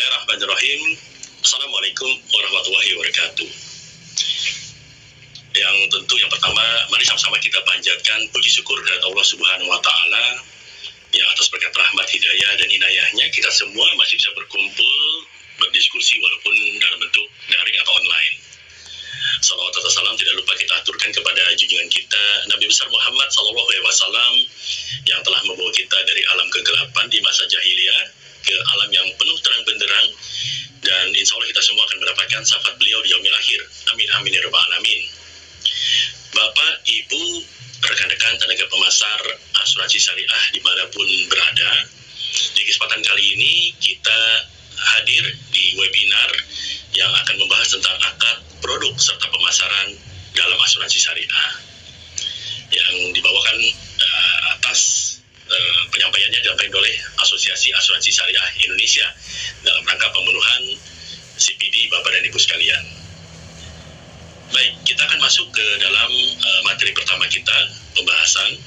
Bismillahirrahmanirrahim. Assalamualaikum warahmatullahi wabarakatuh. Yang tentu yang pertama, mari sama-sama kita panjatkan puji syukur kepada Allah Subhanahu wa Ta'ala yang atas berkat rahmat, hidayah, dan inayahnya kita semua masih bisa berkumpul, berdiskusi walaupun dalam bentuk daring atau online. Salawat atau salam tidak lupa kita aturkan kepada junjungan kita Nabi besar Muhammad SAW yang telah membawa kita dari alam kegelapan di masa jahiliyah ke alam yang penuh terang benderang, dan insya Allah kita semua akan mendapatkan syafaat beliau di yaumil akhir. Amin amin ya rabbal alamin. Bapak, Ibu, rekan-rekan tenaga pemasar asuransi syariah dimanapun berada, di kesempatan kali ini kita hadir di webinar yang akan membahas tentang akad, produk, serta pemasaran dalam asuransi syariah yang dibawakan atas penyampaiannya dilakukan oleh Asosiasi Asuransi Syariah Indonesia dalam rangka pemenuhan CPD Bapak dan Ibu sekalian. Baik, kita akan masuk ke dalam materi pertama kita, pembahasan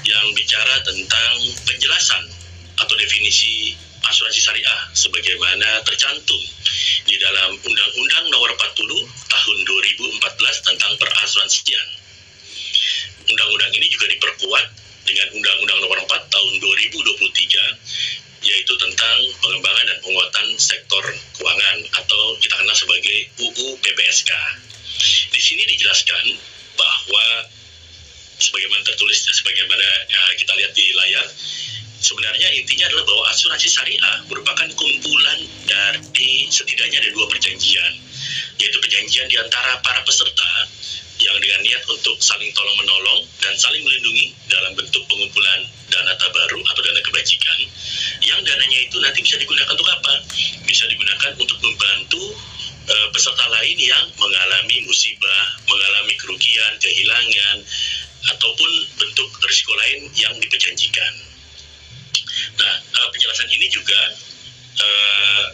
yang bicara tentang penjelasan atau definisi asuransi syariah sebagaimana tercantum di dalam Undang-Undang Nomor 40 Tahun 2014 tentang perasuransian. Undang-undang ini juga diperkuat dengan Undang-Undang Nomor 4 Tahun 2023, yaitu tentang pengembangan dan penguatan sektor keuangan atau kita kenal sebagai UU PPSK. Di sini dijelaskan bahwa sebagaimana tertulis, sebagaimana kita lihat di layar, sebenarnya intinya adalah bahwa asuransi syariah merupakan kumpulan dari setidaknya ada dua perjanjian, yaitu perjanjian di antara para peserta yang dengan niat untuk saling tolong-menolong dan saling melindungi dalam bentuk pengumpulan dana tabaru atau dana kebajikan, yang dananya itu nanti bisa digunakan untuk apa? Bisa digunakan untuk membantu peserta lain yang mengalami musibah, mengalami kerugian, kehilangan, ataupun bentuk risiko lain yang diperjanjikan. Nah, penjelasan ini juga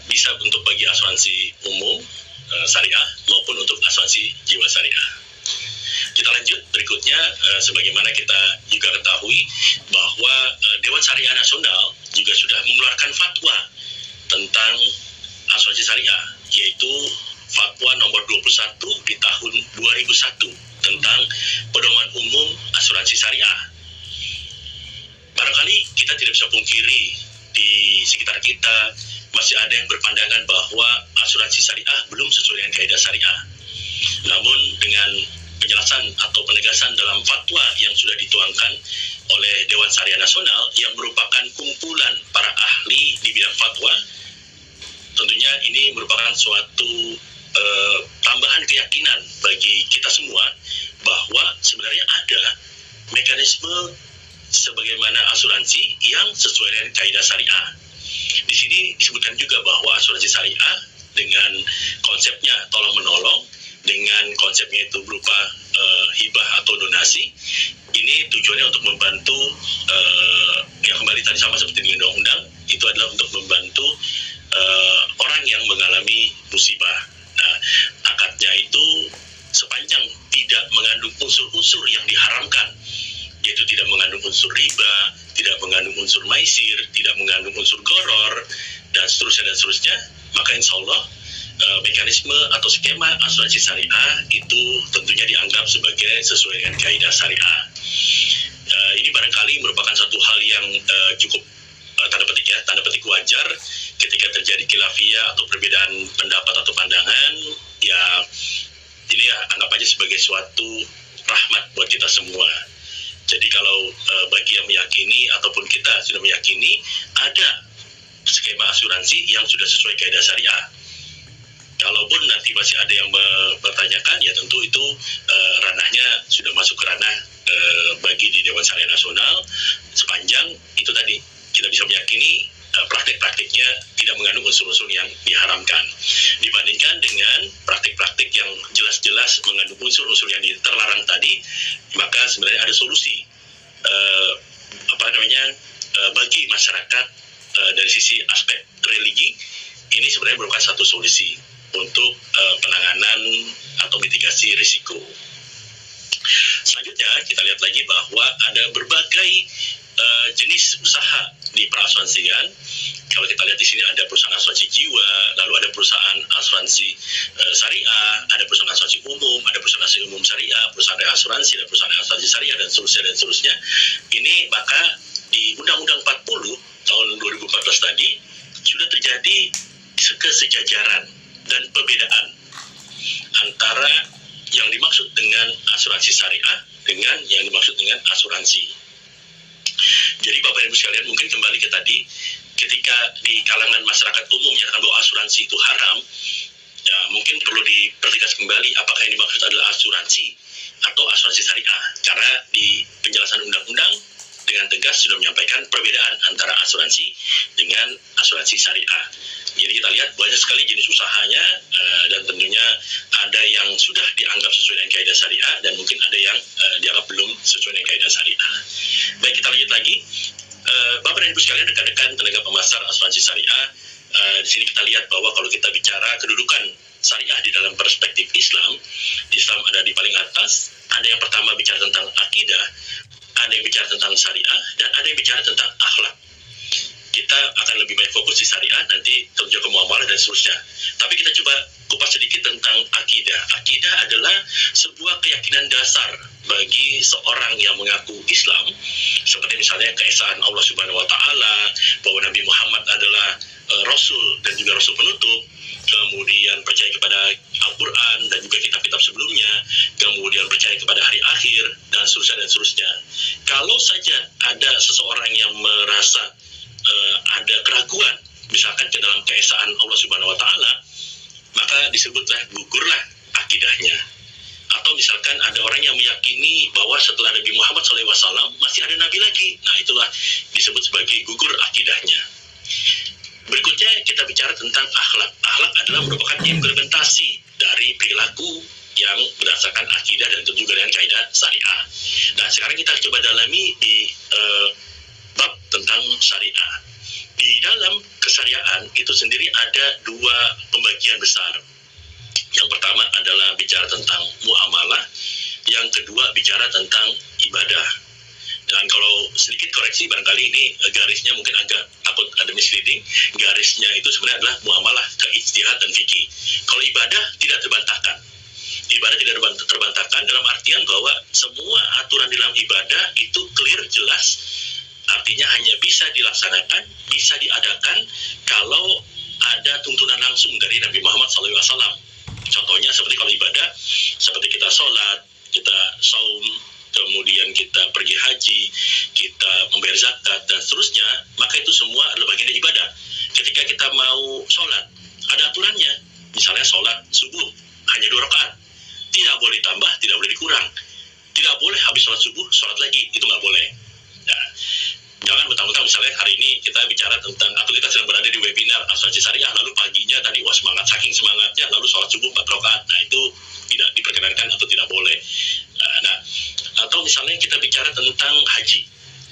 bisa untuk bagi asuransi umum syariah maupun untuk asuransi jiwa syariah. Kita lanjut berikutnya, sebagaimana kita juga ketahui bahwa Dewan Syariah Nasional juga sudah mengeluarkan fatwa tentang asuransi syariah, yaitu fatwa nomor 21 di tahun 2001 tentang pedoman umum asuransi syariah. Barangkali kita tidak bisa pungkiri di sekitar kita masih ada yang berpandangan bahwa asuransi syariah belum sesuai dengan kaidah syariah. Namun dengan penjelasan atau penegasan dalam fatwa yang sudah dituangkan oleh Dewan Syariah Nasional yang merupakan kumpulan para ahli di bidang fatwa, tentunya ini merupakan suatu tambahan keyakinan bagi kita semua bahwa sebenarnya ada mekanisme sebagaimana asuransi yang sesuai dengan kaidah syariah. Di sini disebutkan juga bahwa asuransi syariah dengan konsepnya tolong menolong, dengan konsepnya itu berupa hibah atau donasi, ini tujuannya untuk membantu yang kembali tadi sama seperti di undang-undang, itu adalah untuk membantu orang yang mengalami musibah. Nah, akadnya itu sepanjang tidak mengandung unsur-unsur yang diharamkan, yaitu tidak mengandung unsur riba, tidak mengandung unsur maisir, tidak mengandung unsur goror, dan seterusnya, maka insya Allah mekanisme atau skema asuransi syariah itu tentunya dianggap sebagai sesuai dengan kaidah syariah. Ini barangkali merupakan satu hal yang cukup tanda petik wajar ketika terjadi khilafiyah atau perbedaan pendapat atau pandangan. Ya, ini ya anggap aja sebagai suatu rahmat buat kita semua. Jadi kalau bagi yang meyakini ataupun kita sudah meyakini ada skema asuransi yang sudah sesuai kaidah syariah. Kalaupun nanti masih ada yang bertanyakan, ya tentu itu ranahnya sudah masuk ke ranah bagi di Dewan Syariah Nasional, sepanjang itu tadi kita bisa meyakini praktik-praktiknya tidak mengandung unsur-unsur yang diharamkan, dibandingkan dengan praktik-praktik yang jelas-jelas mengandung unsur-unsur yang terlarang tadi. Maka sebenarnya ada solusi bagi masyarakat dari sisi aspek religi. Ini sebenarnya merupakan satu solusi untuk penanganan atau mitigasi risiko. Selanjutnya kita lihat lagi bahwa ada berbagai jenis usaha di perasuransian. Kalau kita lihat di sini ada perusahaan asuransi jiwa, lalu ada perusahaan asuransi syariah, ada perusahaan asuransi umum, ada perusahaan asuransi umum syariah, perusahaan asuransi, dan perusahaan asuransi syariah, dan seterusnya. Ini maka di Undang-Undang 40 tahun 2014 tadi sudah terjadi kesejajaran dan perbedaan antara yang dimaksud dengan asuransi syariah dengan yang dimaksud dengan asuransi. Jadi Bapak Ibu sekalian, mungkin kembali ke tadi, ketika di kalangan masyarakat umum menyatakan bahwa asuransi itu haram, ya mungkin perlu dipertegas kembali apakah yang dimaksud adalah asuransi atau asuransi syariah. Karena di penjelasan undang-undang dengan tegas sudah menyampaikan perbedaan antara asuransi dengan asuransi syariah. Jadi kita lihat banyak sekali jenis usahanya, dan tentunya ada yang sudah dianggap sesuai dengan kaidah syariah dan mungkin ada yang dianggap belum sesuai dengan kaidah syariah. Baik, kita lanjut lagi. Bapak dan Ibu sekalian, rekan-rekan tenaga pemasar asuransi syariah, di sini kita lihat bahwa kalau kita bicara kedudukan syariah di dalam perspektif Islam, Islam ada di paling atas. Ada yang pertama bicara tentang akidah, ada yang bicara tentang syariah, dan ada yang bicara tentang akhlak. Kita akan lebih banyak fokus di syariah, nanti terjun ke muamalah dan seterusnya. Tapi kita coba kupas sedikit tentang akidah. Akidah adalah sebuah keyakinan dasar bagi seorang yang mengaku Islam, seperti misalnya keesaan Allah Subhanahu wa Ta'ala, bahwa Nabi Muhammad adalah Rasul dan juga Rasul penutup, kemudian percaya kepada Al-Quran dan juga kitab-kitab sebelumnya, kemudian percaya kepada hari akhir, dan seterusnya. Kalau saja ada seseorang yang merasa ada keraguan, misalkan ke dalam keesaan Allah Subhanahu wa Ta'ala, maka disebutlah gugurlah akidahnya. Atau misalkan ada orang yang meyakini bahwa setelah Nabi Muhammad SAW masih ada Nabi lagi, nah itulah disebut sebagai gugur akidahnya. Berikutnya kita bicara tentang akhlak. Akhlak adalah merupakan implementasi dari perilaku yang berdasarkan akidah dan tentu juga dengan kaidah syariah. Nah, sekarang kita coba dalami di bab tentang syariah. Di dalam kesyariaan itu sendiri ada dua pembagian besar. Yang pertama adalah bicara tentang muamalah, yang kedua bicara tentang ibadah. Dan kalau sedikit koreksi, barangkali ini garisnya mungkin agak takut ada misleading. Garisnya itu sebenarnya adalah muamalah, keijtihad dan fikih. Kalau ibadah tidak terbantahkan. Ibadah tidak terbantahkan dalam artian bahwa semua aturan dalam ibadah itu clear, jelas. Artinya hanya bisa dilaksanakan, bisa diadakan kalau ada tuntunan langsung dari Nabi Muhammad SAW. Contohnya seperti kalau ibadah, seperti kita sholat, kita saum, kemudian kita pergi haji, kita membayar zakat, dan seterusnya, maka itu semua adalah bagian dari ibadah. Ketika kita mau sholat, ada aturannya. Misalnya sholat subuh, hanya 2 rakaat. Tidak boleh ditambah, tidak boleh dikurang. Tidak boleh habis sholat subuh, sholat lagi. Itu nggak boleh. Nah, jangan mentang-mentang misalnya hari ini kita bicara tentang, atau kita sedang berada di webinar asuransi syariah, lalu paginya tadi wah semangat, saking semangatnya, lalu sholat subuh 4 rakaat. Nah, itu tidak diperkenankan atau tidak boleh. Nah, atau misalnya kita bicara tentang haji.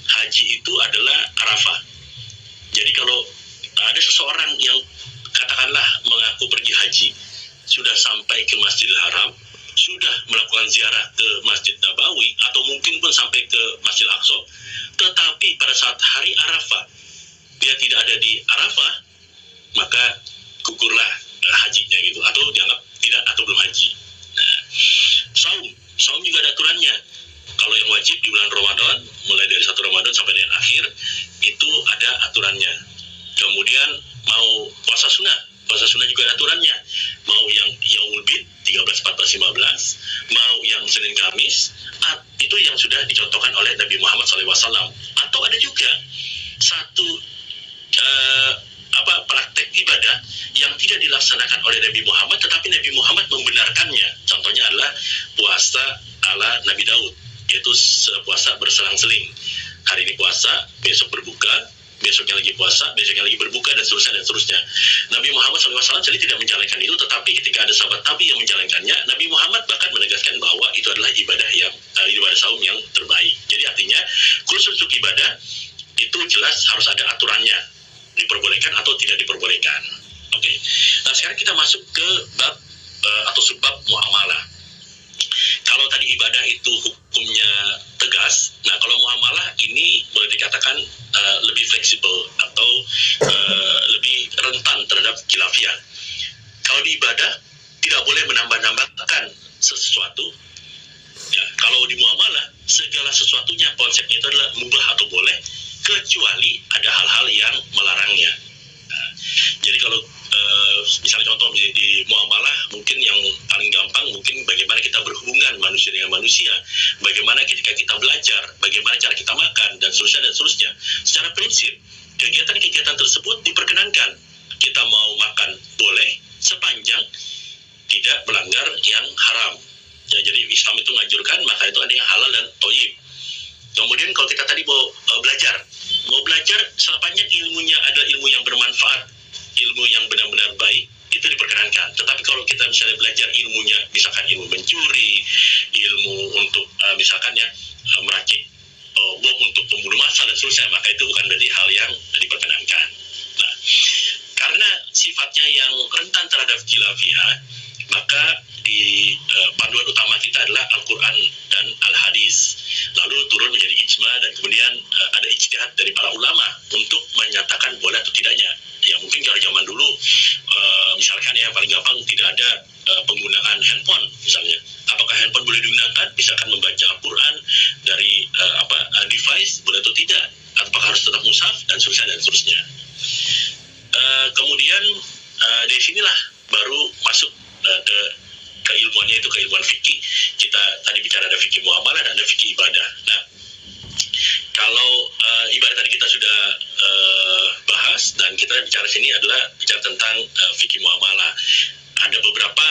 Haji itu adalah Arafah. Jadi kalau ada seseorang yang katakanlah mengaku pergi haji, sudah sampai ke Masjidil Haram, sudah melakukan ziarah ke Masjid Nabawi, atau mungkin pun sampai ke Masjid Aqsa, tetapi pada saat hari Arafah dia tidak ada di Arafah, maka gugurlah hajinya gitu, atau dianggap tidak atau belum haji. Nah, saum juga ada aturannya. Kalau yang wajib di bulan Ramadan, mulai dari 1 Ramadan sampai dengan akhir, itu ada aturannya. Kemudian mau puasa sunnah juga ada aturannya. Mau yang Yaumul Bid 13, 14, 15, mau yang Senin Kamis, itu yang sudah dicontohkan oleh Nabi Muhammad SAW. Atau ada juga satu praktek ibadah yang tidak dilaksanakan oleh Nabi Muhammad, tetapi Nabi Muhammad membenarkannya. Contohnya adalah puasa ala Nabi Daud, yaitu puasa berselang-seling. Hari ini puasa, besok berbuka, besoknya lagi puasa, besoknya lagi berbuka, dan seterusnya. Nabi Muhammad SAW jadi tidak menjalankan itu, tetapi ketika ada sahabat Nabi yang menjalankannya, Nabi Muhammad bahkan menegaskan bahwa itu adalah ibadah saum yang terbaik. Jadi artinya khusus untuk ibadah itu jelas harus ada aturannya, diperbolehkan atau tidak diperbolehkan. Oke. Nah, sekarang kita masuk ke bab atau subbab muamalah. Kalau tadi ibadah itu hukumnya tegas, nah kalau muamalah ini boleh dikatakan lebih fleksibel atau lebih manusia, bagaimana ketika kita belajar, bagaimana cara kita makan, dan seterusnya dan seterusnya. Secara prinsip, kegiatan-kegiatan tersebut diperkenankan. Kita mau makan boleh sepanjang tidak melanggar yang haram. Ya, jadi Islam itu menganjurkan maka itu ada yang halal dan thayyib. Kemudian kalau kita tadi mau belajar sepanjang ilmunya adalah ilmu yang bermanfaat, ilmu yang benar-benar baik, itu diperkenankan. Tetapi kalau kita misalnya belajar ilmunya, misalkan ilmu mencuri, ilmu untuk misalkan ya meracik bom untuk pembunuh massa dan seterusnya, maka itu bukan berarti hal yang diperkenankan. Nah, karena sifatnya yang rentan terhadap khilafiyah, maka di panduan utama kita adalah Al-Quran dan Al-Hadis. Lalu turun menjadi ijma dan kemudian ada ijtihad dari para ulama untuk menyatakan boleh atau tidaknya. Ya mungkin kalau zaman dulu misalkan ya paling gampang tidak ada penggunaan handphone misalnya. Apakah handphone boleh digunakan? Misalkan membaca Al-Quran dari device boleh atau tidak? Apakah harus tetap mushaf dan seterusnya. Kemudian dari sinilah baru masuk ke keilmuannya, itu keilmuan fikih. Kita tadi bicara ada fikih muamalah dan ada fikih ibadah. Nah, kalau ibadah tadi kita sudah bahas, dan kita bicara sini adalah bicara tentang fikih muamalah. Ada beberapa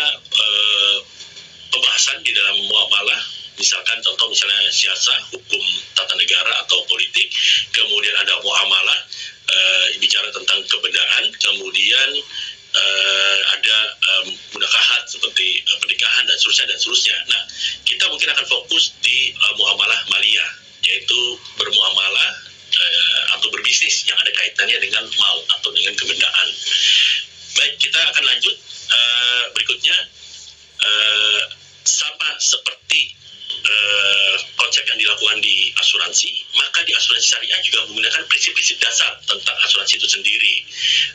pembahasan di dalam muamalah, misalkan contoh misalnya siasah, hukum tata negara atau politik, kemudian ada muamalah, bicara tentang kebendaan, kemudian ada munakahat seperti pernikahan dan seterusnya. Nah, kita mungkin akan fokus di muamalah maliyah, yaitu bermuamalah atau berbisnis yang ada kaitannya dengan mal atau dengan kebendaan. Baik, kita akan lanjut berikutnya. Sama seperti konsep yang dilakukan di asuransi, maka di asuransi syariah juga menggunakan prinsip-prinsip dasar tentang asuransi itu sendiri,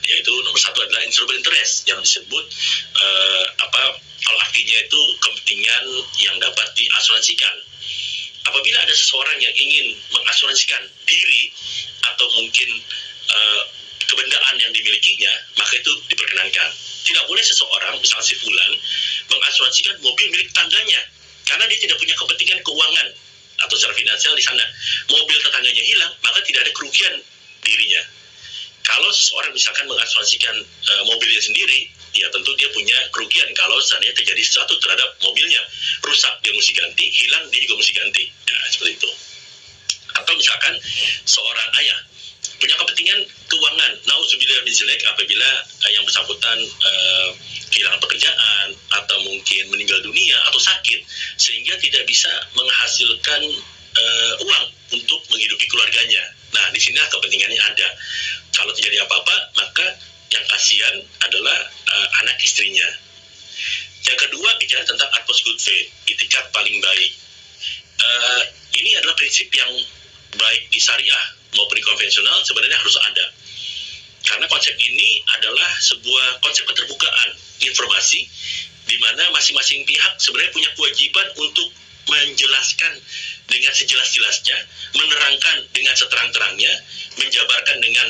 yaitu nomor satu adalah instrument interest yang disebut kalau artinya itu kepentingan yang dapat diasuransikan. Apabila ada seseorang yang ingin mengasuransikan diri atau mungkin kebendaan yang dimilikinya, maka itu diperkenankan. Tidak boleh seseorang, misalnya si fulan, mengasuransikan mobil milik tangganya karena dia tidak punya kepentingan keuangan atau secara finansial di sana. Mobil tetangganya hilang, maka tidak ada kerugian dirinya. Kalau seseorang misalkan mengasuransikan mobilnya sendiri, ya tentu dia punya kerugian kalau seandainya terjadi sesuatu terhadap mobilnya. Rusak, dia mesti ganti, hilang, dia juga mesti ganti. Ya, seperti itu. Atau misalkan seorang ayah punya kepentingan keuangan, nauzubillah min dzalik, apabila yang bersangkutan kehilangan pekerjaan atau mungkin meninggal dunia atau sakit, sehingga tidak bisa menghasilkan uang untuk menghidupi keluarganya. Nah, di sini kepentingannya ada. Kalau terjadi apa-apa, maka yang kasihan adalah anak istrinya. Yang kedua, bicara tentang utmost good faith, itikat paling baik. Ini adalah prinsip yang baik di syariah maupun di konvensional sebenarnya harus ada. Karena konsep ini adalah sebuah konsep keterbukaan informasi di mana masing-masing pihak sebenarnya punya kewajiban untuk menjelaskan dengan sejelas-jelasnya, menerangkan dengan seterang-terangnya, menjabarkan dengan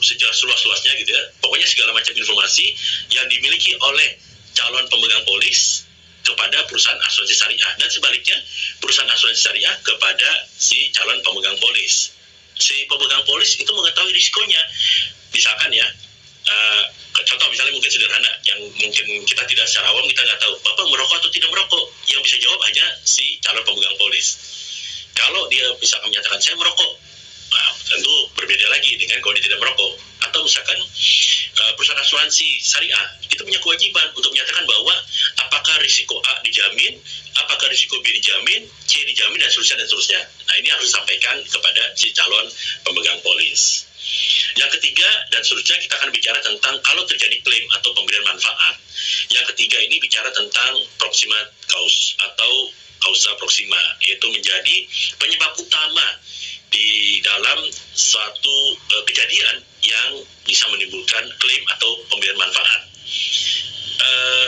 sejelas-luas-luasnya gitu ya. Pokoknya segala macam informasi yang dimiliki oleh calon pemegang polis kepada perusahaan asuransi syariah, dan sebaliknya perusahaan asuransi syariah kepada si calon pemegang polis. Si pemegang polis itu mengetahui risikonya. Misalkan ya, contoh misalnya mungkin sederhana yang mungkin kita tidak secara awam kita nggak tahu, Bapak merokok atau tidak merokok, yang bisa jawab hanya si calon pemegang polis. Kalau dia bisa menyatakan saya merokok, nah, tentu berbeda lagi dengan kalau dia tidak merokok. Atau misalkan perusahaan asuransi syariah itu punya kewajiban untuk menyatakan bahwa apakah risiko A dijamin, apakah risiko B dijamin, C dijamin, dan seterusnya. Nah, ini harus disampaikan kepada si calon pemegang polis. Yang ketiga dan seterusnya, kita akan bicara tentang kalau terjadi klaim atau pemberian manfaat. Yang ketiga ini bicara tentang proxima cause atau causa proxima, yaitu menjadi penyebab utama di dalam suatu kejadian yang bisa menimbulkan klaim atau pemberian manfaat.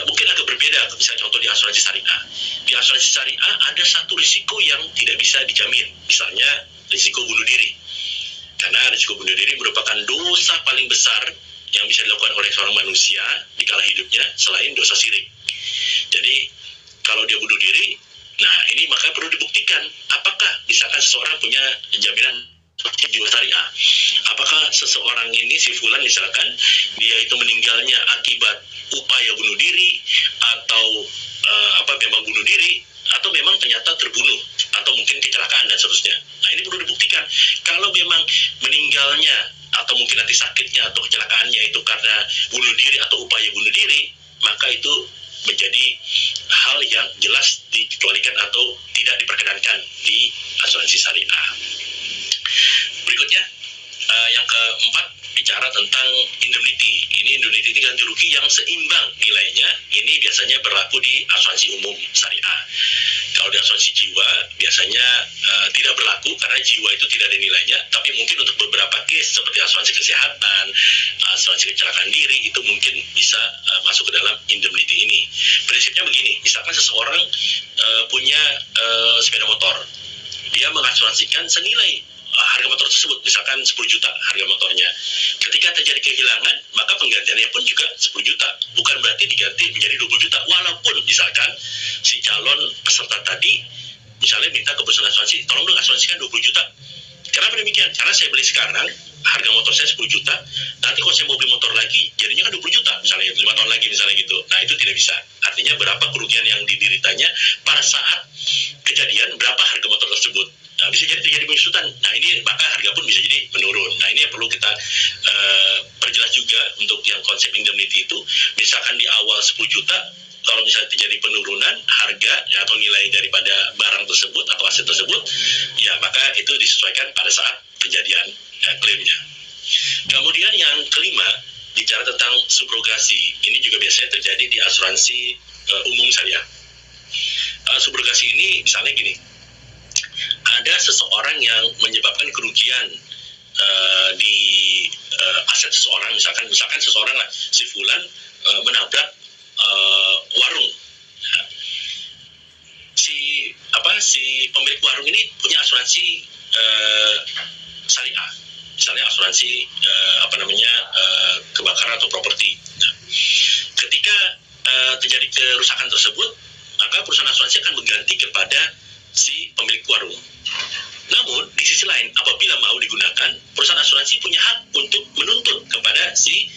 Mungkin agak berbeda, misalnya contoh di asuransi syariah. Di asuransi syariah ada satu risiko yang tidak bisa dijamin, misalnya risiko bunuh diri. Karena risiko bunuh diri merupakan dosa paling besar yang bisa dilakukan oleh seorang manusia di kala hidupnya selain dosa syirik. Jadi kalau dia bunuh diri, Nah, ini maka perlu dibuktikan apakah misalkan seseorang punya jaminan jiwa syariah. Apakah seseorang ini, si fulan misalkan, dia itu meninggalnya akibat upaya bunuh diri atau memang bunuh diri, atau memang ternyata terbunuh atau mungkin kecelakaan dan seterusnya. Nah, ini perlu dibuktikan. Kalau memang meninggalnya atau mungkin nanti sakitnya atau kecelakaannya itu karena bunuh diri atau upaya bunuh diri, maka itu menjadi hal yang jelas dikecualikan atau tidak diperkenankan di asuransi syariah. Berikutnya, yang keempat, bicara tentang indemnity. Ini indemnity ganti rugi yang seimbang nilainya. Ini biasanya berlaku di asuransi umum syariah. Kalau di asuransi jiwa biasanya tidak berlaku karena jiwa itu tidak ada nilainya. Tapi mungkin untuk beberapa case seperti asuransi kesehatan, asuransi kecelakaan diri, itu mungkin bisa masuk ke dalam indemnity ini. Prinsipnya begini, misalkan seseorang punya sepeda motor, dia mengasuransikan senilai harga motor tersebut, misalkan 10 juta harga motornya. Ketika terjadi kehilangan, maka penggantiannya pun juga 10 juta. Bukan berarti diganti menjadi 20 juta. Walaupun misalkan si calon peserta tadi misalnya minta ke perusahaan asuransi, tolong dong asuransikan 20 juta. Kenapa demikian? Karena saya beli sekarang, harga motor saya 10 juta, nanti kalau saya mau beli motor lagi, jadinya kan 20 juta, misalnya 5 tahun lagi misalnya gitu. Nah, itu tidak bisa. Artinya berapa kerugian yang dideritanya pada saat kejadian, berapa harga motor tersebut. Nah, bisa jadi terjadi penyusutan. Nah, ini maka harga pun bisa jadi menurun. Nah, ini yang perlu kita perjelas juga untuk yang konsep indemnity itu. Misalkan di awal 10 juta, kalau misalnya terjadi penurunan harga atau nilai daripada barang tersebut atau aset tersebut, ya maka itu disesuaikan pada saat kejadian klaimnya. Kemudian yang kelima, bicara tentang subrogasi. Ini juga biasanya terjadi di asuransi umum syariah. Subrogasi ini misalnya gini, ada seseorang yang menyebabkan kerugian di aset seseorang, misalkan seseorang lah, si fulan menabrak warung. Nah, si pemilik warung ini punya asuransi syariah, misalnya asuransi kebakaran atau properti. Nah, ketika terjadi kerusakan tersebut, maka perusahaan asuransi akan mengganti kepada si pemilik warung. Namun di sisi lain, apabila mau digunakan, perusahaan asuransi punya hak untuk menuntut kepada si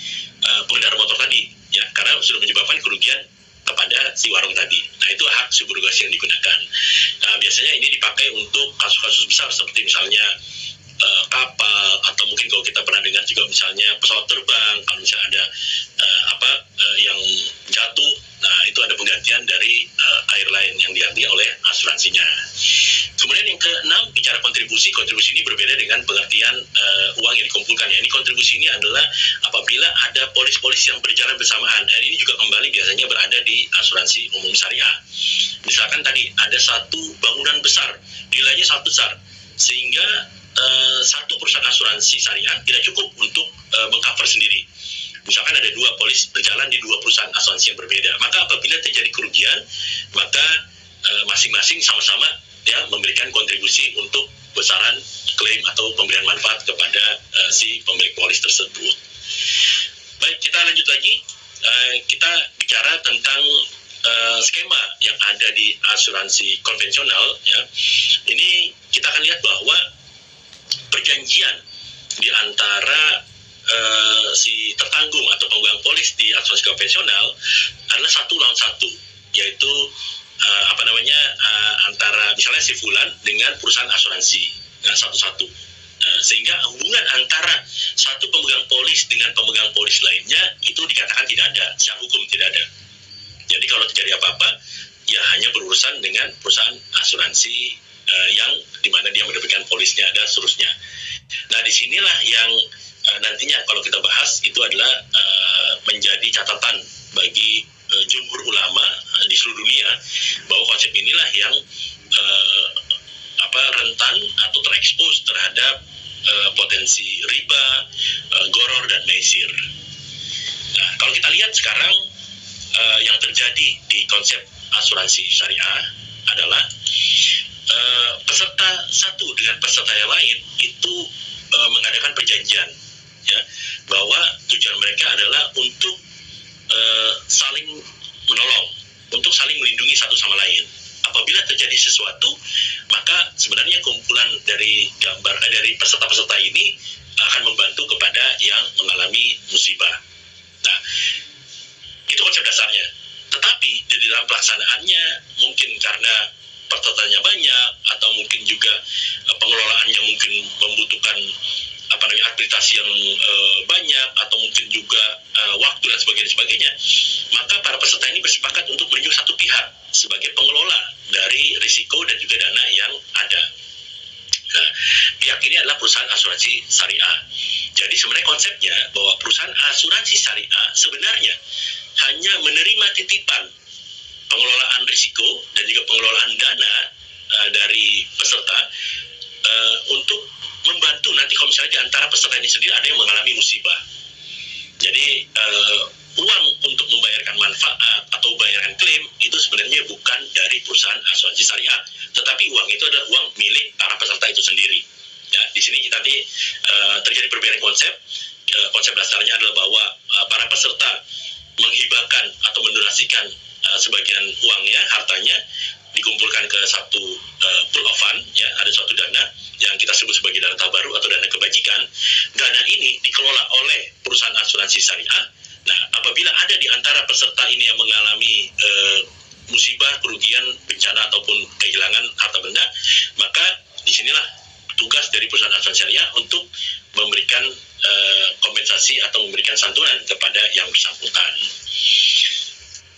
pengendara motor tadi, ya, karena sudah menyebabkan kerugian kepada si warung tadi. Nah, itu hak subrogasi yang digunakan. Nah, biasanya ini dipakai untuk kasus-kasus besar seperti misalnya kapal, atau mungkin kalau kita pernah dengar juga misalnya pesawat terbang, kalau misalnya ada yang jatuh, nah itu ada penggantian dari airline yang diganti oleh asuransinya. Kemudian yang keenam, bicara kontribusi. Kontribusi ini berbeda dengan pengertian uang yang dikumpulkan. Ya, ini kontribusi ini adalah apabila ada polis-polis yang berjalan bersamaan. Dan ini juga kembali biasanya berada di asuransi umum syariah. Misalkan tadi ada satu bangunan besar, nilainya sangat besar, sehingga satu perusahaan asuransi syariah tidak cukup untuk mengcover sendiri. Misalkan ada dua polis berjalan di dua perusahaan asuransi yang berbeda, maka apabila terjadi kerugian, maka masing-masing sama-sama ya memberikan kontribusi untuk besaran klaim atau pemberian manfaat kepada si pemilik polis tersebut. Baik, kita lanjut lagi. Kita bicara tentang skema yang ada di asuransi konvensional. Ya, ini kita akan lihat bahwa perjanjian di antara si tertanggung atau pemegang polis di asuransi konvensional adalah 1 lawan 1, yaitu antara misalnya si fulan dengan perusahaan asuransi, satu-satu. Sehingga hubungan antara satu pemegang polis dengan pemegang polis lainnya itu dikatakan tidak ada, secara hukum tidak ada. Jadi kalau terjadi apa-apa, ya hanya berurusan dengan perusahaan asuransi yang dimana dia mendapatkan polisnya dan seterusnya. Nah, disinilah yang nantinya kalau kita bahas itu adalah menjadi catatan bagi jumhur ulama di seluruh dunia, bahwa konsep inilah yang rentan atau terekspos terhadap potensi riba, goror, dan maisir. Nah, kalau kita lihat sekarang yang terjadi di konsep asuransi syariah adalah peserta satu dengan peserta yang lain itu mengadakan perjanjian, ya, bahwa tujuan mereka adalah untuk saling menolong, untuk saling melindungi satu sama lain. Apabila terjadi sebagainya, maka para peserta ini bersepakat untuk menunjuk satu pihak sebagai pengelola dari risiko dan juga dana yang ada. Nah, pihak ini adalah perusahaan asuransi syariah. Jadi sebenarnya konsepnya bahwa perusahaan asuransi syariah sebenarnya hanya menerima titipan pengelolaan risiko dan juga pengelolaan dana dari peserta untuk membantu nanti kalau misalnya di antara peserta ini sendiri ada yang mengalami musibah. Jadi uang untuk membayarkan manfaat atau membayarkan klaim itu sebenarnya bukan dari perusahaan asuransi syariah, tetapi uang itu adalah uang milik para peserta itu sendiri. Ya, di sini nanti terjadi perbedaan konsep. Konsep dasarnya adalah bahwa para peserta menghibahkan atau mendonasikan sebagian uangnya, hartanya dikumpulkan ke satu pool of fund, ya, ada suatu dana yang kita sebut sebagai dana tabaru atau dana kebajikan. Dana ini dikelola oleh perusahaan asuransi syariah. Nah, apabila ada di antara peserta ini yang mengalami musibah, kerugian, bencana ataupun kehilangan harta benda, maka disinilah tugas dari perusahaan asuransi syariah untuk memberikan kompensasi atau memberikan santunan kepada yang bersangkutan.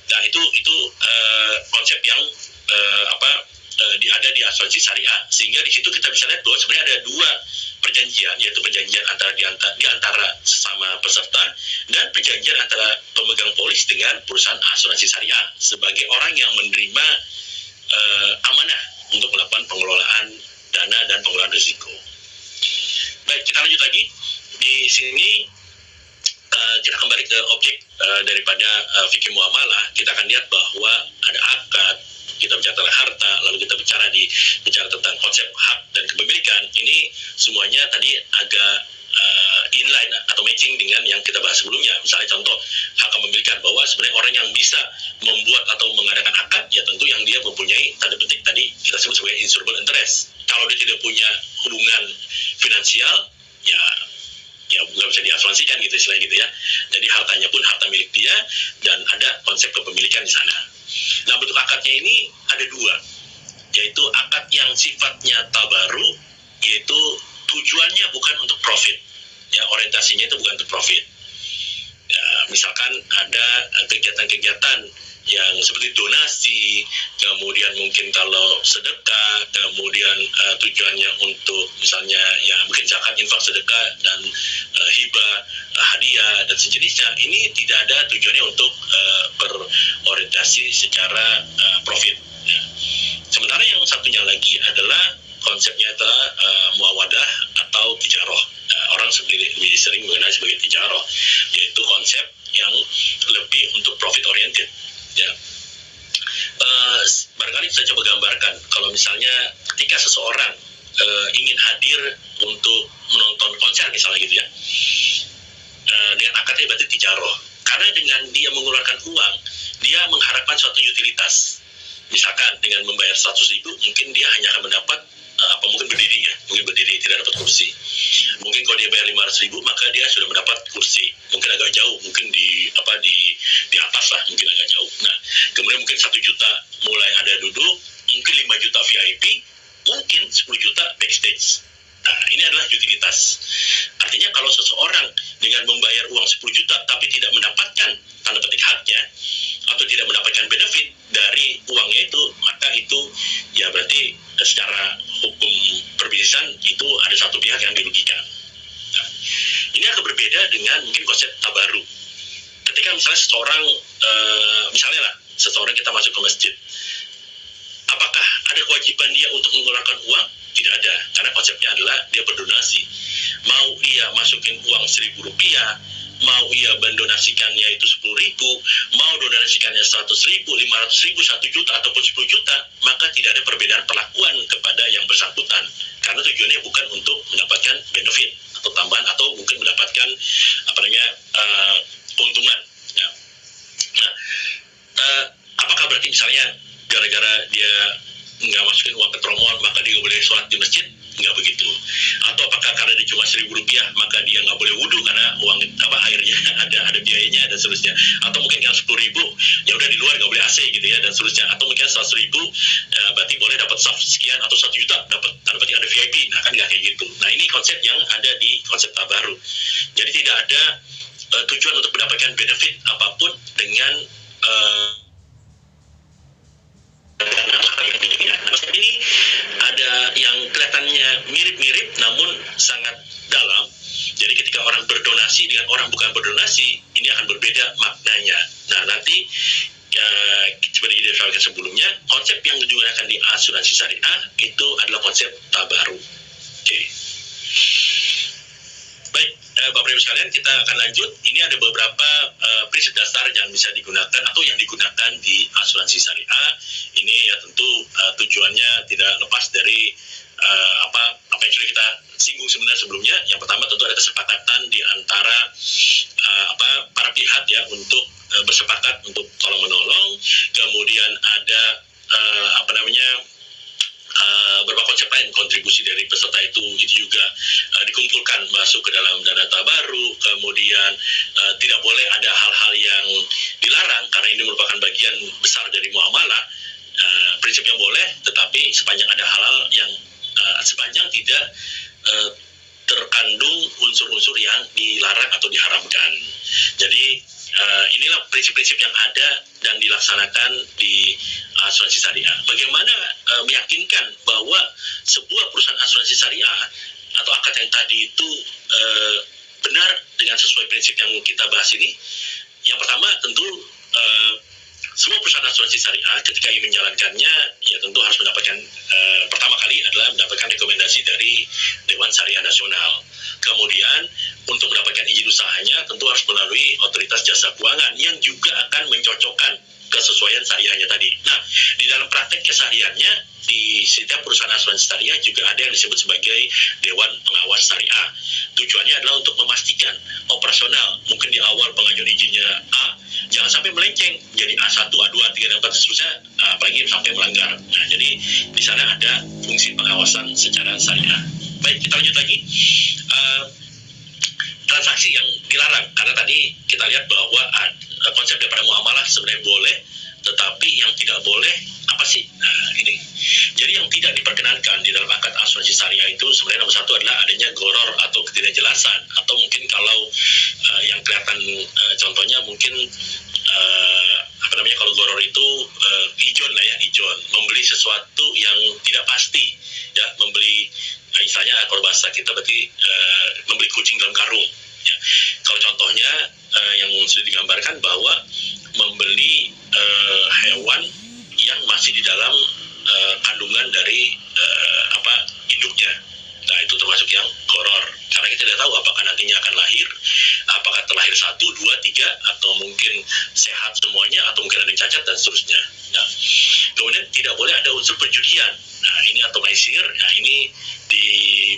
Nah, itu konsep yang ada di asuransi syariah, sehingga di situ kita bisa lihat bahwa sebenarnya ada dua perjanjian, yaitu perjanjian di antara sesama peserta dan perjanjian antara pemegang polis dengan perusahaan asuransi syariah sebagai orang yang menerima amanah untuk melakukan pengelolaan dana dan pengelolaan risiko. Baik, kita lanjut lagi. Di sini kita kembali ke objek daripada fikih muamalah. Kita akan lihat bahwa ada akad, kita bicara tentang harta, lalu kita bicara tentang konsep hak dan kepemilikan. Ini semuanya tadi agak inline atau matching dengan yang kita bahas sebelumnya. Misalnya contoh hak kepemilikan, bahwa sebenarnya orang yang bisa membuat atau mengadakan akad, ya tentu yang dia mempunyai tanda petik tadi kita sebut sebagai insurable interest. Kalau dia tidak punya hubungan finansial, ya nggak bisa diasuransikan gitu, istilahnya gitu ya. Jadi hartanya pun harta milik dia dan ada konsep kepemilikan di sana. Nah, bentuk akadnya ini ada dua, yaitu akad yang sifatnya tabaru, yaitu tujuannya bukan untuk profit, ya, orientasinya itu bukan untuk profit. Ya, misalkan ada kegiatan-kegiatan yang seperti donasi, kemudian mungkin kalau sedekah, kemudian tujuannya untuk misalnya ya mungkin zakat, infak, sedekah dan hibah, hadiah dan sejenisnya, ini tidak ada tujuannya untuk berorientasi secara profit. Ya. Sementara yang satunya lagi adalah konsepnya adalah muawadah atau tijaroh. Orang lebih sering mengenal sebagai tijaroh, yaitu konsep yang lebih untuk profit oriented. Ya, barangkali saya coba gambarkan kalau misalnya ketika seseorang ingin hadir untuk menonton konser misalnya gitu ya, dengan akadnya berarti tijaroh, karena dengan dia mengeluarkan uang, dia mengharapkan suatu utilitas. Misalkan dengan membayar 100.000 mungkin dia hanya akan mendapat mungkin berdiri tidak dapat kursi. Mungkin kalau dia bayar 500.000 maka dia sudah mendapat kursi, mungkin agak jauh, mungkin di atas lah, mungkin agak jauh. Nah, kemudian mungkin 1 juta mulai ada duduk, mungkin 5 juta VIP, mungkin 10 juta backstage. Nah, ini adalah utilitas. Artinya kalau seseorang dengan membayar uang 10 juta tapi tidak mendapatkan tanda petik haknya atau tidak mendapatkan benefit dari uangnya itu, maka itu ya berarti secara hukum perbisnisan itu ada satu pihak yang dirugikan. Nah, ini agak berbeda dengan mungkin konsep tabaru. Ketika misalnya seseorang kita masuk ke masjid, apakah ada kewajiban dia untuk mengeluarkan uang? Tidak ada, karena konsepnya adalah dia berdonasi. Mau ia masukin uang Rp1.000, mau ia mendonasikannya itu 10.000, mau donasikannya 100.000, 500.000, 1 juta ataupun 10 juta, maka tidak ada perbedaan perlakuan kepada yang bersangkutan, karena tujuannya bukan untuk mendapatkan benefit atau tambahan atau mungkin mendapatkan keuntungan. Ya. Nah, apakah berarti misalnya gara-gara dia nggak masukin uang ke tromol maka dia nggak boleh sholat di masjid? Nggak begitu. Atau apakah karena dia cuma Rp1.000 maka dia nggak boleh wudhu karena uang airnya ada biayanya dan seterusnya? Atau mungkin yang 10.000 ya udah di luar nggak boleh AC gitu ya dan seterusnya? Atau mungkin 100.000 berarti boleh dapat saf sekian, atau 1 juta dapat ada VIP? Nah, kan nggak kayak gitu. Nah, ini konsep yang ada di konsep tabaru. Jadi tidak ada tujuan untuk mendapatkan benefit apapun dengan ini ada yang kelihatannya mirip-mirip namun sangat dalam. Jadi ketika orang berdonasi dengan orang bukan berdonasi, ini akan berbeda maknanya. Nah, nanti seperti dijelaskan sebelumnya, konsep yang digunakan di asuransi syariah itu adalah konsep tabaruk. Oke. Baik, Bapak Ibu sekalian, kita akan lanjut. Ini ada beberapa prinsip dasar yang bisa digunakan atau yang digunakan di asuransi syariah. Ini ya tentu tujuannya tidak lepas dari apa yang sudah kita singgung sebenarnya sebelumnya. Yang pertama tentu ada kesepakatan di antara para pihak ya untuk bersepakat untuk tolong menolong. Kemudian ada beberapa konsep lain, kontribusi dari peserta itu juga dikumpulkan masuk ke dalam dana tabaruk. Kemudian tidak boleh ada hal-hal yang dilarang karena ini merupakan bagian besar dari muamalah. Prinsip yang boleh, tetapi sepanjang ada hal-hal yang sepanjang tidak terkandung unsur-unsur yang dilarang atau diharamkan. Jadi inilah prinsip-prinsip yang ada dan dilaksanakan di asuransi syariah. Bagaimana meyakinkan bahwa sebuah perusahaan asuransi syariah atau akad yang tadi itu benar dengan sesuai prinsip yang kita bahas ini? Yang pertama tentu semua perusahaan asuransi syariah ketika ingin menjalankannya ya tentu harus mendapatkan pertama kali adalah mendapatkan rekomendasi dari Dewan Syariah Nasional. Kemudian untuk mendapatkan izin usahanya tentu harus melalui otoritas jasa keuangan yang juga akan mencocokkan kesesuaian syariahnya tadi. Nah, di dalam praktek kesehariannya di setiap perusahaan asuransi syariah juga ada yang disebut sebagai Dewan Pengawas Syariah. Tujuannya adalah untuk memastikan operasional. Mungkin di awal pengajuan izinnya A, jangan sampai melenceng jadi A1, A2, A3, dan 4 dan seterusnya, apalagi sampai melanggar. Nah, jadi di sana ada fungsi pengawasan secara syariah. Baik, kita lanjut lagi. Transaksi yang dilarang, karena tadi kita lihat bahwa konsep daripada muamalah sebenarnya boleh, tetapi yang tidak boleh apa sih? Nah, ini. Jadi yang tidak diperkenankan di dalam akad asuransi syariah itu sebenarnya nomor satu adalah adanya goror atau ketidakjelasan, atau mungkin kalau yang kelihatan contohnya mungkin kalau goror itu ijon lah ya, ijon, membeli sesuatu yang tidak pasti ya, membeli misalnya kalau bahasa kita berarti membeli kucing dalam karung ya. Kalau contohnya yang sudah digambarkan bahwa membeli hewan yang masih di dalam kandungan dari induknya. Nah, itu termasuk yang goror. Karena kita tidak tahu apakah nantinya akan lahir, apakah terlahir 1, 2, 3, atau mungkin sehat semuanya, atau mungkin ada yang cacat dan seterusnya. Nah, kemudian tidak boleh ada unsur perjudian. Nah, ini atau maisir. Nah, ini di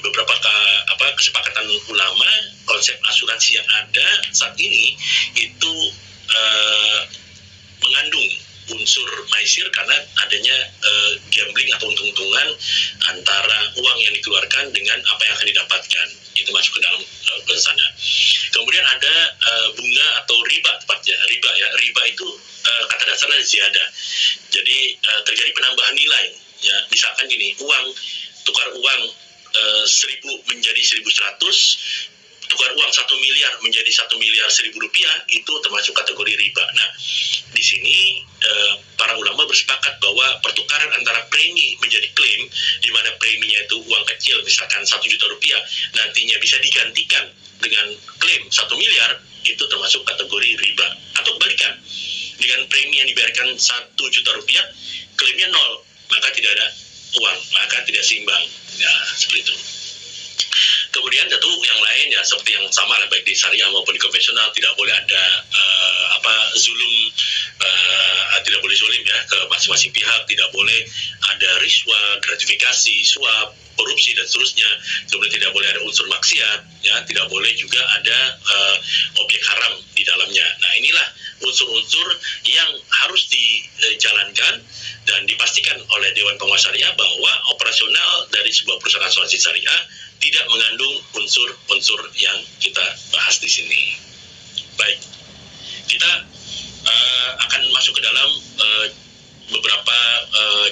beberapa kesepakatan ulama, konsep asuransi yang ada saat ini itu mengandung unsur maisir karena adanya gambling atau untung-untungan antara uang yang dikeluarkan dengan apa yang akan didapatkan. Itu masuk ke dalam ke sana. Kemudian ada bunga atau riba, tepatnya riba ya. Riba itu kata dasarnya ziyadah. Jadi terjadi penambahan nilai ya. Misalkan gini, tukar uang 1.000 menjadi 1.100, tukar uang 1 miliar menjadi 1 miliar 1.000 rupiah, itu termasuk kategori riba. Nah, di sini para ulama bersepakat bahwa pertukaran antara premi menjadi klaim, di mana preminya itu uang kecil, misalkan 1 juta rupiah, nantinya bisa digantikan dengan klaim 1 miliar, itu termasuk kategori riba. Atau kebalikan, dengan premi yang dibayarkan 1 juta rupiah, klaimnya 0, maka tidak ada uang, maka tidak seimbang. Nah, seperti itu. Kemudian tentu yang lain ya seperti yang sama lah, baik di syariah maupun di konvensional, tidak boleh ada zulum, tidak boleh zulim ya ke masing-masing pihak, tidak boleh ada riswah, gratifikasi, suap, korupsi dan seterusnya. Kemudian tidak boleh ada unsur maksiat ya, tidak boleh juga ada objek haram di dalamnya. Nah, inilah unsur-unsur yang harus dijalankan dan dipastikan oleh Dewan Pengawas Syariah bahwa operasional dari sebuah perusahaan asuransi syariah tidak mengandung unsur-unsur yang kita bahas di sini. Baik, kita akan masuk ke dalam beberapa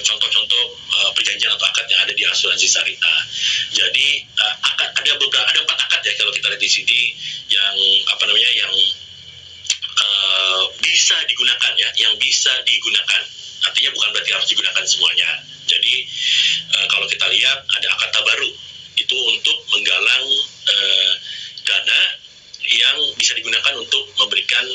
contoh-contoh perjanjian atau akad yang ada di asuransi syariah. Jadi ada 4 akad ya kalau kita lihat di sini yang yang bisa digunakan ya, yang bisa digunakan. Artinya bukan berarti harus digunakan semuanya. Jadi kalau kita lihat ada akad tabaru itu untuk menggalang dana yang bisa digunakan untuk memberikan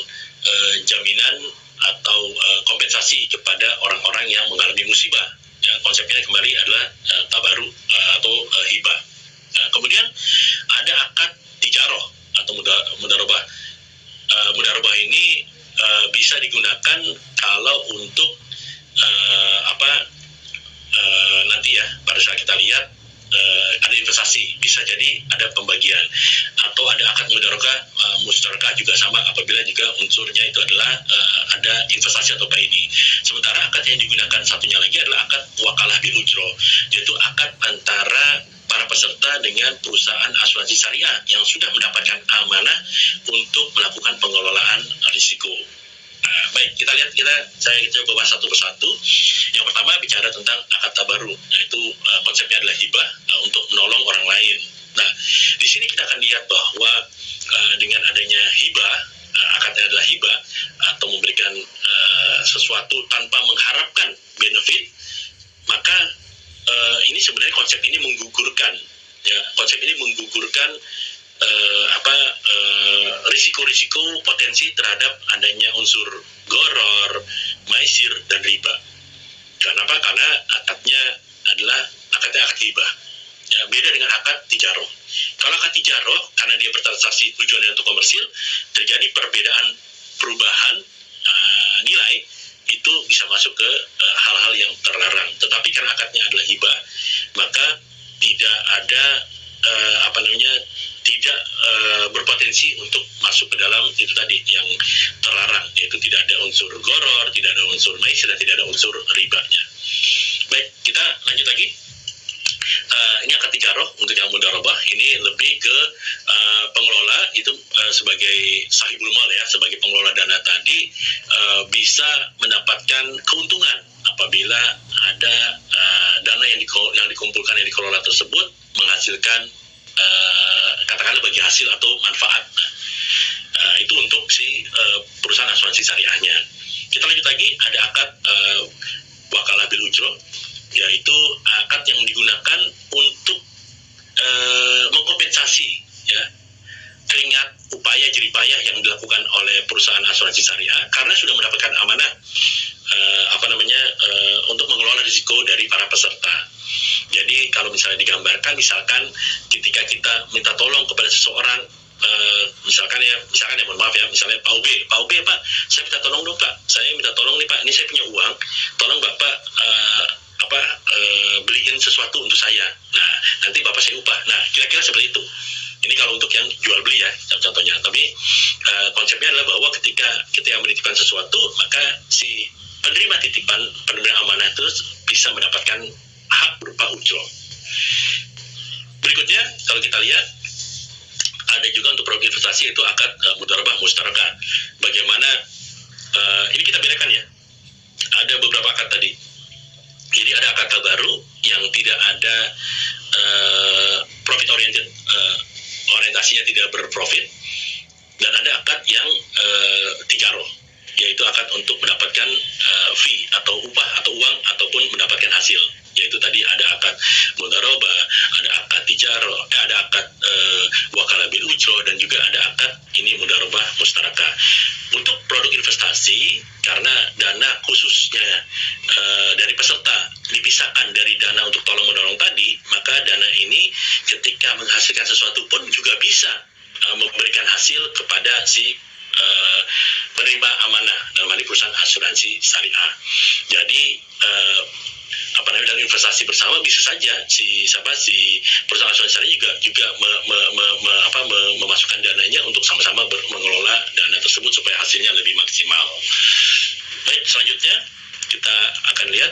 jaminan atau kompensasi kepada orang-orang yang mengalami musibah. Ya, konsepnya kembali adalah tabaru atau hibah. Nah, kemudian ada akad tijaroh atau mudarobah. Mudarobah ini bisa digunakan kalau untuk nanti ya pada saat kita lihat ada investasi, bisa jadi ada pembagian atau ada akad mustarakah juga sama apabila juga unsurnya itu adalah ada investasi atau paidi. Sementara akad yang digunakan satunya lagi adalah akad wakalah bil ujro, yaitu akad antara para peserta dengan perusahaan asuransi syariah yang sudah mendapatkan amanah untuk melakukan pengelolaan risiko. Nah, baik, saya coba bahas satu persatu. Yang pertama bicara tentang akad tabaru, yaitu konsepnya adalah hibah untuk menolong orang lain. Nah, di sini kita akan lihat bahwa dengan adanya hibah, akadnya adalah hibah atau memberikan sesuatu tanpa mengharapkan benefit, maka ini sebenarnya konsep ini menggugurkan, ya, risiko-risiko potensi terhadap adanya unsur goror, maisir, dan riba. Kenapa? Karena akadnya adalah akad hibah. Ya, beda dengan akad tijaroh. Kalau akad tijaroh, karena dia bertransaksi tujuannya untuk komersil, terjadi perubahan nilai, itu bisa masuk ke hal-hal yang terlarang. Tetapi karena akadnya adalah hibah, maka tidak ada tidak berpotensi untuk masuk ke dalam itu tadi yang terlarang, yaitu tidak ada unsur goror, tidak ada unsur maisir, dan tidak ada unsur ribanya. Baik, kita lanjut lagi. Ini akad tijaroh untuk yang mudarobah, ini lebih ke pengelola itu sebagai sahibul mal ya, sebagai pengelola dana tadi bisa mendapatkan keuntungan apabila ada dana yang dikumpulkan, yang dikelola tersebut menghasilkan katakanlah bagi hasil atau manfaat. Nah, itu untuk si perusahaan asuransi syariahnya. Kita lanjut lagi, ada akad wakalah bil ujro, yaitu akad yang digunakan untuk mengkompensasi ya keringat, upaya, jeripayah yang dilakukan oleh perusahaan asuransi syariah karena sudah mendapatkan amanah untuk mengelola risiko dari para peserta. Jadi kalau misalnya digambarkan, misalkan ketika kita minta tolong kepada seseorang, misalkan ya mohon maaf ya, misalnya Pak UB Pak, saya minta tolong dong Pak, saya minta tolong nih Pak, ini saya punya uang, tolong Bapak beliin sesuatu untuk saya. Nah, nanti Bapak saya upah. Nah, kira-kira seperti itu. Ini kalau untuk yang jual beli ya, contohnya. Tapi konsepnya adalah bahwa ketika menitipkan sesuatu, maka si penerima amanah itu bisa mendapatkan hak berupa ujro. Berikutnya, kalau kita lihat, ada juga untuk produk investasi, yaitu akad mudarabah mustarakah. Bagaimana, ini kita bedakan ya, ada beberapa akad tadi. Jadi ada akad baru yang tidak ada profit oriented, orientasinya tidak berprofit, dan ada akad yang tijaroh, yaitu akad untuk mendapatkan fee atau upah atau uang ataupun mendapatkan hasil, yaitu tadi ada akad mudarabah, ada akad tijaroh, ada akad wakalah bil ujro, dan juga ada akad ini mudarabah mustarakah. Untuk produk investasi, karena dana khususnya dari peserta dipisahkan dari dana untuk tolong menolong tadi, maka dana ini ketika menghasilkan sesuatu pun juga bisa memberikan hasil kepada si penerima amanah dalam hal ini perusahaan asuransi syariah. Jadi dalam investasi bersama bisa saja si perusahaan asuransi syariah juga memasukkan dananya untuk sama-sama mengelola dana tersebut supaya hasilnya lebih maksimal. Baik, selanjutnya kita akan lihat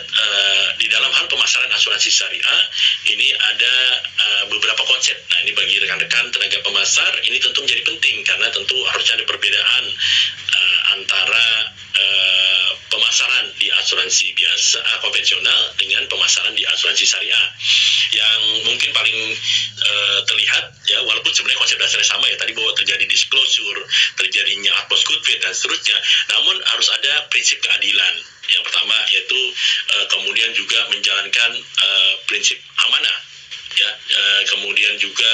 di dalam hal pemasaran asuransi syariah ini ada beberapa konsep. Nah, ini bagi rekan-rekan tenaga pemasar ini tentu menjadi penting karena tentu harusnya ada perbedaan antara pemasaran di asuransi biasa konvensional dengan pemasaran di asuransi syariah. Yang mungkin paling terlihat ya, walaupun sebenarnya konsep dasarnya sama ya, tadi bahwa terjadi disclosure, terjadinya atmos good faith dan seterusnya, namun harus ada prinsip keadilan. Yang pertama yaitu kemudian juga menjalankan prinsip amanah ya, kemudian juga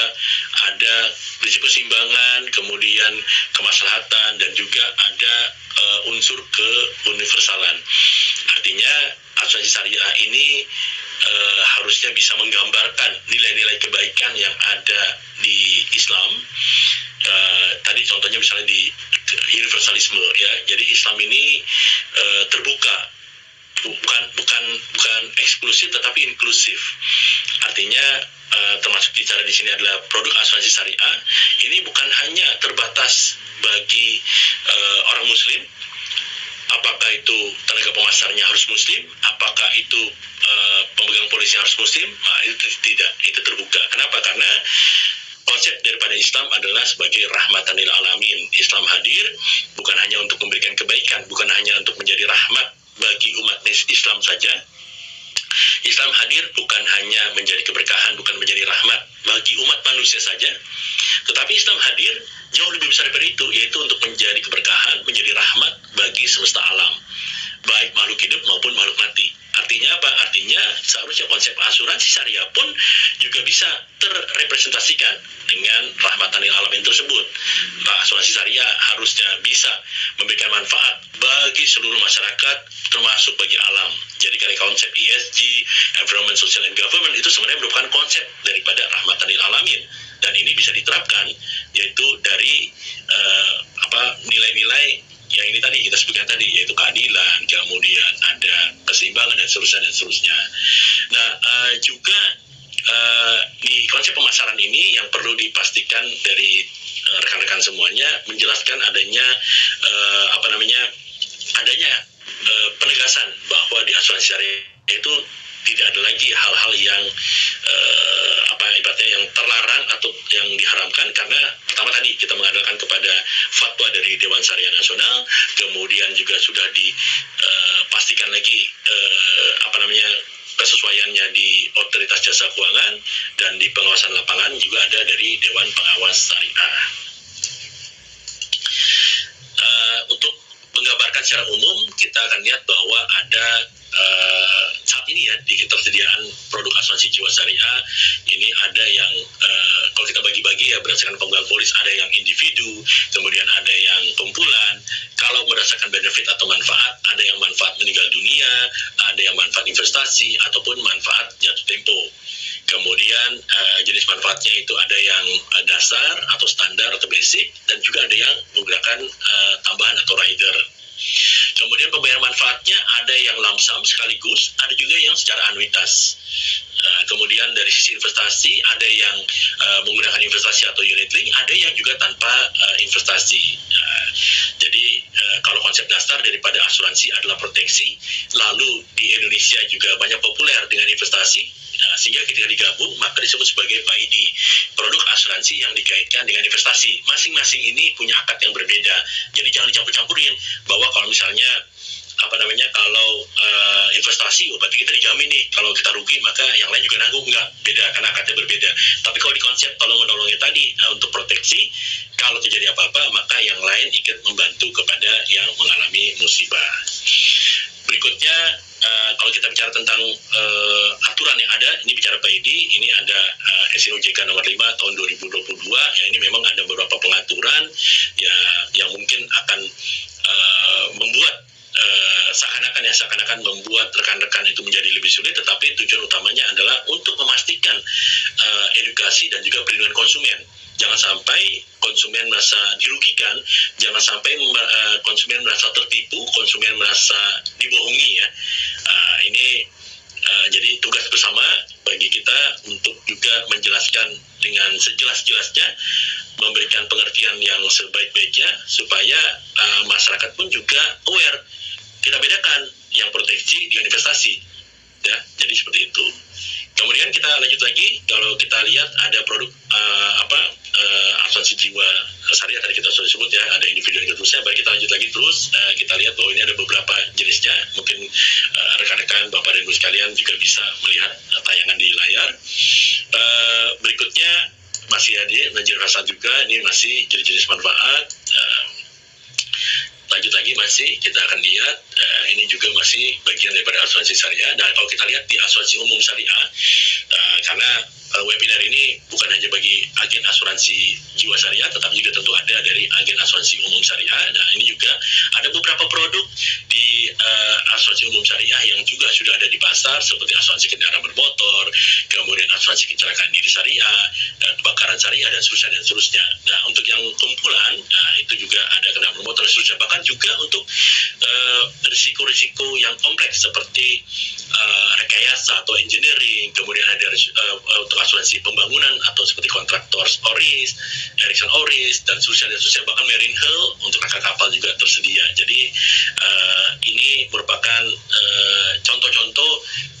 ada prinsip keseimbangan, kemudian kemaslahatan, dan juga ada unsur keuniversalan. Artinya asuransi syariah ini harusnya bisa menggambarkan nilai-nilai kebaikan yang ada di Islam. Tadi contohnya misalnya di universalisme ya, jadi Islam ini terbuka, bukan eksklusif tetapi inklusif. Artinya termasuk bicara di sini adalah produk asuransi syariah ini bukan hanya terbatas bagi orang muslim. Apakah itu tenaga pemasarnya harus muslim? Apakah itu pemegang polisi harus muslim? Nah, itu tidak, itu terbuka. Kenapa? Karena konsep daripada Islam adalah sebagai rahmatan lil alamin. Islam hadir bukan hanya untuk memberikan kebaikan, bukan hanya untuk menjadi rahmat bagi umat Islam saja. Islam hadir bukan hanya menjadi keberkahan, bukan menjadi rahmat bagi umat manusia saja, tetapi Islam hadir jauh lebih besar daripada itu, yaitu untuk menjadi keberkahan, menjadi rahmat bagi semesta alam, baik makhluk hidup maupun makhluk mati. Artinya apa? Artinya seharusnya konsep asuransi syariah pun juga bisa terrepresentasikan dengan rahmatan lil alamin tersebut. Asuransi syariah harusnya bisa memberikan manfaat bagi seluruh masyarakat, termasuk bagi alam. Jadi kalau konsep ESG, Environment, Social, and Government, itu sebenarnya merupakan konsep daripada rahmatan lil alamin. Dan ini bisa diterapkan, yaitu dari nilai-nilai yang ini tadi kita sebutkan tadi, yaitu keadilan, kemudian ada keseimbangan dan seterusnya. Nah, juga di konsep pemasaran ini yang perlu dipastikan dari rekan-rekan semuanya, menjelaskan adanya adanya penegasan bahwa di asuransi syariah itu tidak ada lagi hal-hal yang ibaratnya yang terlarang atau yang diharamkan, karena pertama tadi kita mengandalkan kepada fatwa dari Dewan Syariah Nasional, kemudian juga sudah dipastikan lagi kesesuaiannya di Otoritas Jasa Keuangan, dan di pengawasan lapangan juga ada dari Dewan Pengawas Syariah. Untuk menggambarkan secara umum, kita akan lihat bahwa ada saat ini ya di ketersediaan produk asuransi jiwa syariah ini ada yang kalau kita bagi-bagi ya berdasarkan pemegang polis, ada yang individu, kemudian ada yang kumpulan. Kalau berdasarkan benefit atau manfaat, ada yang manfaat meninggal dunia, ada yang manfaat investasi, ataupun manfaat jatuh tempo. Kemudian jenis manfaatnya itu ada yang dasar atau standar atau basic, dan juga ada yang menggunakan tambahan atau rider. Kemudian pembayaran manfaatnya ada yang lump sum sekaligus, ada juga yang secara anuitas. Kemudian dari sisi investasi ada yang menggunakan investasi atau unit link, ada yang juga tanpa investasi. Jadi kalau konsep dasar daripada asuransi adalah proteksi, lalu di Indonesia juga banyak populer dengan investasi, sehingga ketika digabung maka disebut sebagai PAID, produk asuransi yang dikaitkan dengan investasi. Masing-masing ini punya akad yang berbeda, jadi jangan dicampur-campurin bahwa kalau misalnya kalau investasi berarti kita dijamin nih, kalau kita rugi maka yang lain juga nanggung. Enggak, beda karena akadnya berbeda. Tapi kalau di konsep tolong-menolongnya tadi untuk proteksi, kalau terjadi apa-apa maka yang lain ikut membantu kepada yang mengalami musibah. Berikutnya kalau kita bicara tentang aturan yang ada, ini bicara PAID, ini ada SNOJK nomor 5 tahun 2022, ya ini memang ada beberapa pengaturan ya yang mungkin akan membuat seakan-akan membuat rekan-rekan itu menjadi lebih sulit, tetapi tujuan utamanya adalah untuk memastikan edukasi dan juga perlindungan konsumen. Jangan sampai konsumen merasa dirugikan, jangan sampai konsumen merasa tertipu, konsumen merasa dibohongi ya. Ini jadi tugas bersama bagi kita untuk juga menjelaskan dengan sejelas-jelasnya, memberikan pengertian yang sebaik-baiknya supaya masyarakat pun juga aware. Kita bedakan yang proteksi dengan investasi ya, jadi seperti itu. Kemudian kita lanjut lagi, kalau kita lihat ada produk asuransi jiwa syariah tadi kita sudah sebut ya, ada individu dan seterusnya. Baik, kita lanjut lagi terus, kita lihat bahwa ini ada beberapa jenisnya. Mungkin rekan-rekan Bapak dan Ibu sekalian juga bisa melihat tayangan di layar. dan jenis manfaat juga, ini masih jenis manfaat. Lanjut lagi masih kita akan lihat ini juga masih bagian daripada asuransi syariah. Dan kalau kita lihat di asuransi umum syariah, karena webinar ini bukan hanya bagi agen asuransi jiwa syariah, tetapi juga tentu ada dari agen asuransi umum syariah. Nah, ini juga ada beberapa produk di asuransi umum syariah yang juga sudah ada di pasar, seperti asuransi kendaraan bermotor, kemudian asuransi kecelakaan diri syariah, dan kebakaran syariah, dan seterusnya dan seterusnya. Nah, untuk yang kumpulan, nah, itu juga ada kendaraan bermotor dan seterusnya. Bahkan juga untuk risiko-risiko yang kompleks seperti rekayasa atau engineering, kemudian ada untuk asuransi pembangunan atau seperti kontraktor ORIS, Ericsson ORIS, dan seterusnya, bahkan Marine Hull untuk rangka kapal juga tersedia. Jadi ini merupakan contoh-contoh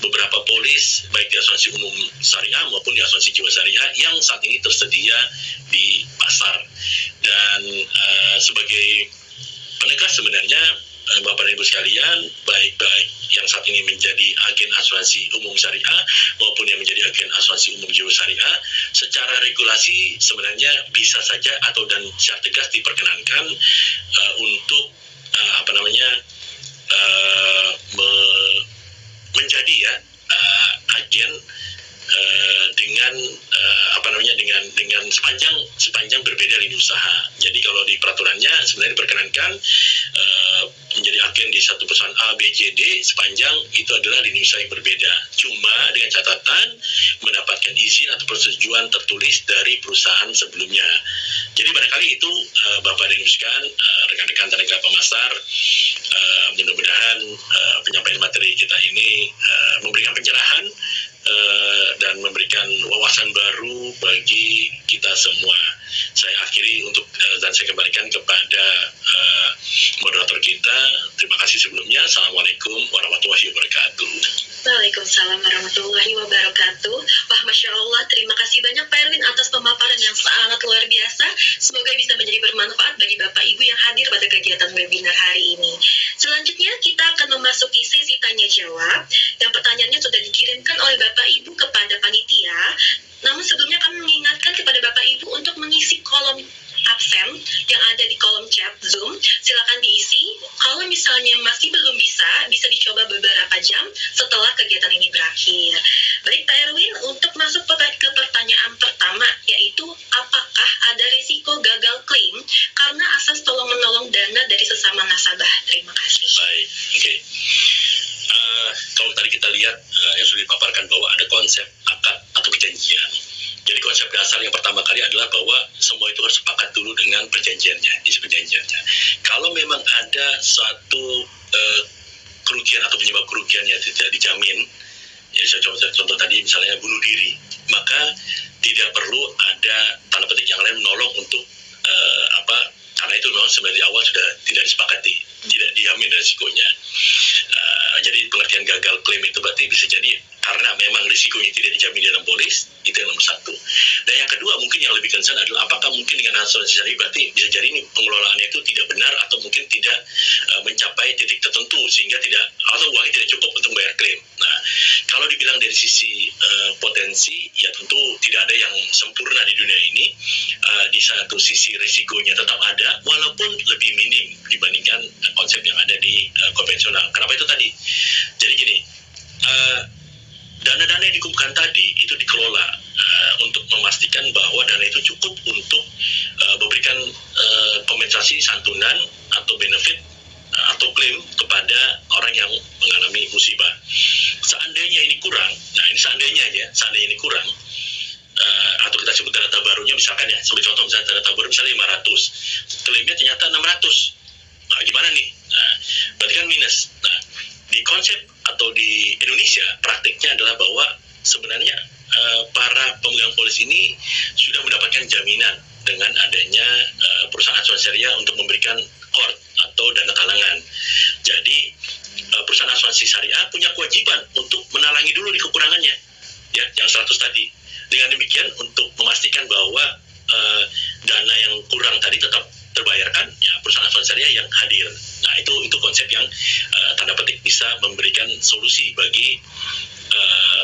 beberapa polis baik di asuransi umum syariah maupun di asuransi jiwa syariah yang saat ini tersedia di pasar. Dan sebagai penegas sebenarnya Bapak dan Ibu sekalian, baik yang saat ini menjadi agen asuransi umum syariah maupun yang menjadi agen asuransi umum jiwa syariah, secara regulasi sebenarnya bisa saja atau dan secara tegas diperkenankan untuk menjadi agen dengan sepanjang berbeda lini usaha. Jadi kalau di peraturannya sebenarnya diperkenankan menjadi agen di satu perusahaan A, B, C, D sepanjang itu adalah lini usaha yang berbeda. Cuma dengan catatan mendapatkan izin atau persetujuan tertulis dari perusahaan sebelumnya. Jadi barangkali itu Bapak dan Ibu sekalian, rekan-rekan tenaga pemasar, mudah-mudahan penyampaian materi kita ini memberikan pencerahan dan memberikan wawasan baru bagi kita semua. Saya akhiri dan saya kembalikan kepada moderator kita. Terima kasih sebelumnya. Assalamualaikum warahmatullahi wabarakatuh. Waalaikumsalam warahmatullahi wabarakatuh. Wah, Masya Allah, terima kasih banyak Pak Erwin atas pemaparan yang sangat luar biasa. Semoga bisa menjadi bermanfaat bagi Bapak Ibu yang hadir pada kegiatan webinar hari ini. Selanjutnya kita akan memasuki sesi tanya jawab. Yang pertanyaannya sudah dikirimkan oleh Bapak Ibu kepada panitia. Namun sebelumnya kami mengingatkan kepada Bapak Ibu untuk mengisi kolom absen yang ada di kolom chat Zoom. Silakan diisi. Kalau misalnya masih belum bisa dicoba beberapa jam setelah kegiatan ini berakhir. Baik Pak Erwin, untuk masuk ke pertanyaan pertama, yaitu apakah ada risiko gagal klaim karena asas tolong-menolong dana dari sesama nasabah? Terima kasih. Baik, oke. Kalau tadi kita lihat yang sudah dipaparkan bahwa ada konsep akad atau perjanjian. Jadi konsep dasar yang pertama kali adalah bahwa semua itu harus sepakat dulu dengan perjanjiannya, isi perjanjiannya. Kalau memang ada suatu kerugian atau penyebab kerugian yang tidak dijamin, ya saya contoh tadi misalnya bunuh diri, maka tidak perlu ada tanda petik yang lain menolong untuk karena itu memang sebenarnya di awal sudah tidak disepakati, tidak dijamin risikonya. Jadi pengertian gagal klaim itu berarti bisa jadi karena memang risikonya tidak dijamin dalam polis, itu yang nomor satu. Dan yang kedua mungkin yang lebih concern adalah apakah mungkin dengan asuransi syariah berarti bisa jadi ini pengelolaannya itu tidak benar atau mungkin tidak mencapai titik tertentu sehingga tidak atau uangnya tidak cukup untuk bayar klaim. Nah, kalau dibilang dari sisi potensi, ya tentu tidak ada yang sempurna di dunia ini. Di satu sisi risikonya tetap ada walaupun lebih minim dibandingkan konsep yang ada di konvensional. Kenapa itu tadi? Jadi gini, dana-dana yang dikumpulkan tadi itu dikelola untuk memastikan bahwa dana itu cukup untuk memberikan kompensasi santunan atau benefit atau klaim kepada orang yang mengalami musibah. Seandainya ini kurang, nah ini seandainya ini kurang, atau kita sebut dana tabarunya misalkan ya, sebagai contoh misalnya dana tabaru misalnya 500, klaimnya ternyata 600. Nah gimana nih? Nah, berarti kan minus. Nah, di konsep atau di Indonesia praktiknya adalah bahwa sebenarnya para pemegang polis ini sudah mendapatkan jaminan dengan adanya perusahaan asuransi syariah untuk memberikan cord atau dana talangan. Jadi perusahaan asuransi syariah punya kewajiban untuk menalangi dulu di kekurangannya, ya, yang 100 tadi. Dengan demikian untuk memastikan bahwa dana yang kurang tadi tetap terbayarkan, ya perusahaan asuransi syariah yang hadir. Nah itu konsep yang tanda petik bisa memberikan solusi bagi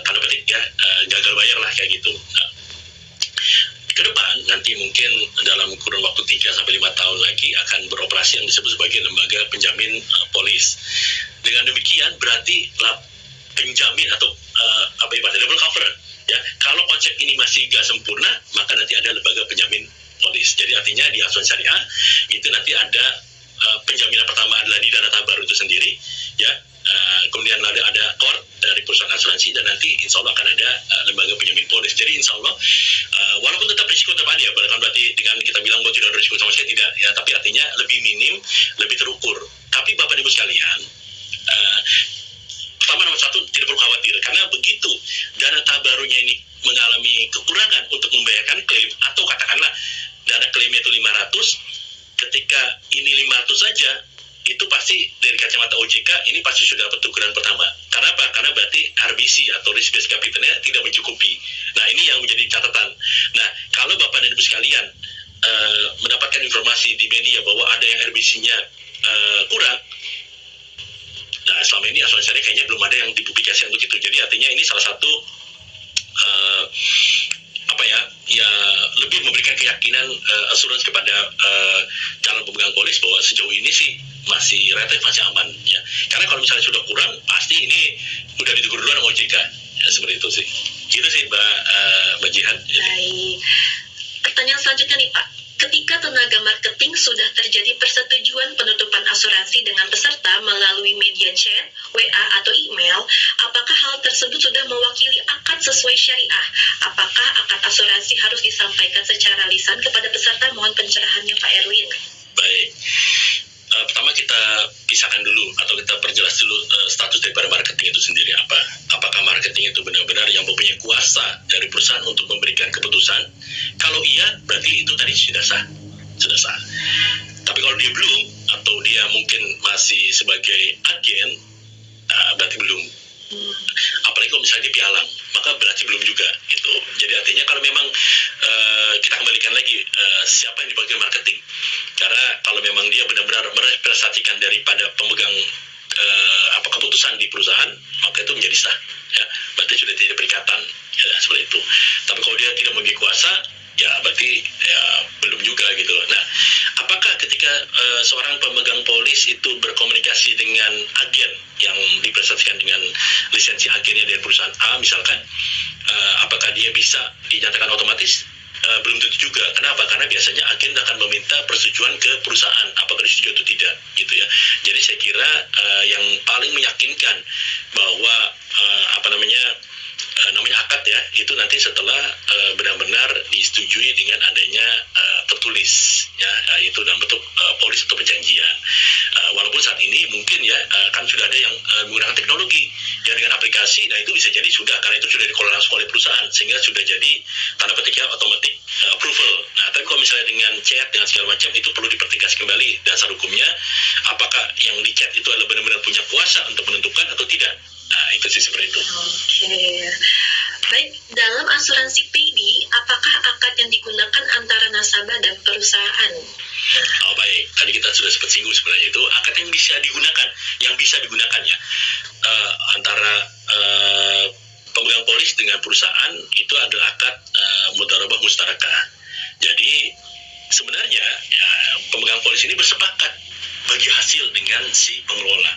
tanda petik ya gagal bayar lah kayak gitu. Nah, ke depan nanti mungkin dalam kurun waktu 3 sampai 5 tahun lagi akan beroperasi yang disebut sebagai lembaga penjamin polis. Dengan demikian berarti penjamin atau double cover ya. Kalau konsep ini masih gak sempurna, maka nanti ada lembaga penjamin polis. Jadi artinya di asuransi syariah itu nanti ada penjaminan pertama adalah di dana tabarut itu sendiri ya. Kemudian ada core dari perusahaan asuransi dan nanti insya Allah akan ada lembaga penjamin polis. Jadi insya Allah walaupun tetap risiko tetap ada ya, bukan berarti dengan kita bilang bahwa tidak ada risiko sama sekali, tidak ya, tapi artinya lebih minim, lebih terukur. Tapi Bapak Ibu sekalian, pertama nomor satu tidak perlu khawatir karena begitu dana tabarunya ini mengalami kekurangan untuk membayarkan klaim atau katakanlah dana klaimnya itu 500, ketika ini 500 saja itu pasti dari kacamata OJK ini pasti sudah dapat tukuran pertama. Karena apa? Karena berarti RBC atau risk based capitalnya tidak mencukupi. Nah ini yang menjadi catatan. Nah kalau Bapak dan Ibu sekalian mendapatkan informasi di media bahwa ada yang RBC-nya kurang, nah selama ini asuransi syariah kayaknya belum ada yang dipublikasi untuk itu. Jadi artinya ini salah satu ya lebih memberikan keyakinan assurance kepada calon pemegang polis bahwa sejauh ini sih masih relatif masih aman ya. Karena kalau misalnya sudah kurang pasti ini udah ditegur duluan sama OJK ya, seperti itu sih. Gitu sih Mbak Jihan. Baik. Pertanyaan selanjutnya nih Pak. Ketika tenaga marketing sudah terjadi persetujuan penutupan asuransi dengan peserta melalui media chat, WA atau email, apakah hal tersebut sudah mewakili akad sesuai syariah? Apakah akad asuransi harus disampaikan secara lisan kepada peserta? Mohon pencerahannya Pak Erwin. Baik. Pertama kita pisahkan dulu atau kita perjelas dulu status daripada marketing itu sendiri apa. Apakah marketing itu benar-benar yang mempunyai kuasa dari perusahaan untuk memberikan keputusan? Kalau iya, berarti itu tadi sudah sah. Tapi kalau dia belum atau dia mungkin masih sebagai agen, berarti belum. Apalagi kalau misalnya dia pialang, maka berarti belum juga gitu. Jadi artinya kalau memang kita kembalikan lagi siapa yang dipanggil marketing, karena kalau memang dia benar-benar merepresentasikan daripada pemegang keputusan di perusahaan, maka itu menjadi sah ya, berarti sudah tidak berikatan ya, seperti itu. Tapi kalau dia tidak memiliki kuasa, ya berarti ya belum juga gitu. Nah, apakah ketika seorang pemegang polis itu berkomunikasi dengan agen yang dipresentasikan dengan lisensi agennya dari perusahaan A misalkan, apakah dia bisa dinyatakan otomatis? Belum tentu juga. Kenapa? Karena biasanya agen akan meminta persetujuan ke perusahaan apakah disetujui atau tidak gitu ya. Jadi saya kira yang paling meyakinkan bahwa namanya akad ya, itu nanti setelah benar-benar disetujui dengan adanya tertulis ya, itu dalam bentuk polis atau perjanjian. Walaupun saat ini mungkin ya kan sudah ada yang menggunakan teknologi ya dengan aplikasi, nah itu bisa jadi sudah, karena itu sudah dikelola langsung oleh perusahaan sehingga sudah jadi tanda petiknya otomatis approval. Nah tapi kalau misalnya dengan chat dengan segala macam, itu perlu dipertegas kembali dasar hukumnya, apakah yang di chat itu adalah benar-benar punya kuasa untuk menentukan atau tidak. Nah, itu sih seperti itu. Oke. Baik, dalam asuransi PD, apakah akad yang digunakan antara nasabah dan perusahaan? Oh baik, tadi kita sudah sempat singgung sebenarnya itu akad yang bisa digunakan ya antara pemegang polis dengan perusahaan itu adalah akad mudharabah mustarakah. Jadi sebenarnya ya, pemegang polis ini bersepakat bagi hasil dengan si pengelola.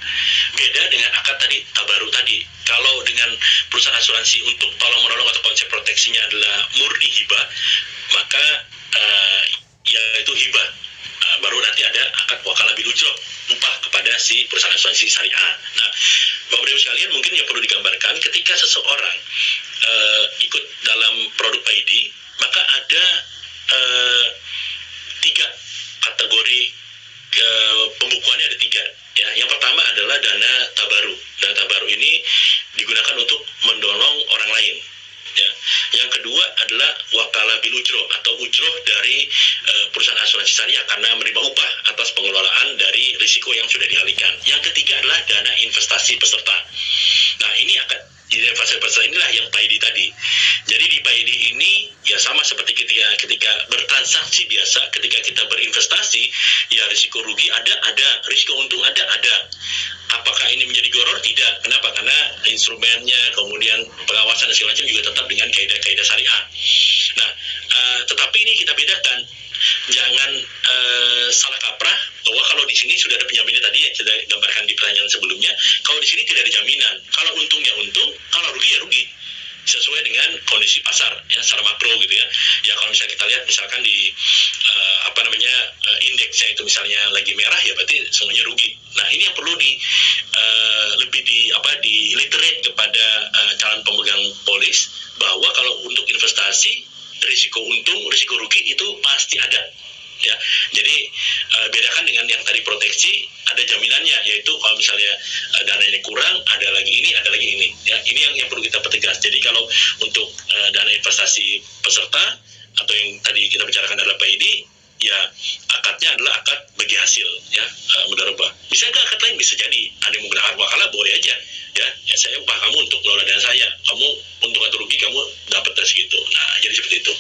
Beda dengan akad tadi tabarut tadi. Kalau dengan perusahaan asuransi untuk tolong menolong atau konsep proteksinya adalah murni hibah, maka ya itu hibah. Baru nanti ada akad wakalah bil ujrah, upah kepada si perusahaan asuransi syariah. Nah, Bapak Ibu sekalian, mungkin yang perlu digambarkan ketika seseorang ikut dalam produk ID, maka ada 3 kategori pembukuannya, ada 3 ya. Yang pertama adalah dana tabaru. Dana tabaru ini digunakan untuk mendorong orang lain ya. Yang kedua adalah wakalah bil ujroh atau ujroh dari perusahaan asuransi syariah karena menerima upah atas pengelolaan dari risiko yang sudah dialihkan. Yang ketiga adalah dana investasi peserta. Nah ini akan investasi peserta inilah yang PAID tadi. Jadi di PAID ini ya sama seperti ketika bertransaksi biasa, ketika kita berinvestasi ya risiko rugi ada, risiko untung ada. Apakah ini menjadi goror? Tidak. Kenapa? Karena instrumennya, kemudian pengawasan dan segala macam juga tetap dengan kaidah-kaidah syariah. Nah, tetapi bedakan, jangan salah kaprah bahwa kalau di sini sudah ada penjaminnya tadi yang kita gambarkan di pertanyaan sebelumnya. Kalau di sini tidak ada jaminan. Kalau untungnya untung, kalau rugi ya rugi, sesuai dengan kondisi pasar ya secara makro gitu ya. Ya kalau misalnya kita lihat misalkan di indeksnya itu misalnya lagi merah, ya berarti semuanya rugi. Nah, ini yang perlu lebih di literate kepada calon pemegang polis, bahwa kalau untuk investasi risiko untung, risiko rugi itu pasti ada. Ya, jadi bedakan dengan yang tadi proteksi, ada jaminannya, yaitu kalau misalnya dana ini kurang, ada lagi ini. Ya, ini yang perlu kita pertegas. Jadi kalau untuk dana investasi peserta atau yang tadi kita bicarakan adalah PID, ya akadnya adalah akad bagi hasil, ya mudharabah. Bisa nggak akad lain? Bisa jadi. Ada yang menggunakan wakalah, boleh aja. Ya, saya upah kamu untuk mengelola dana saya. Kamu untung atau rugi kamu dapat dari segitu. Nah, jadi seperti itu.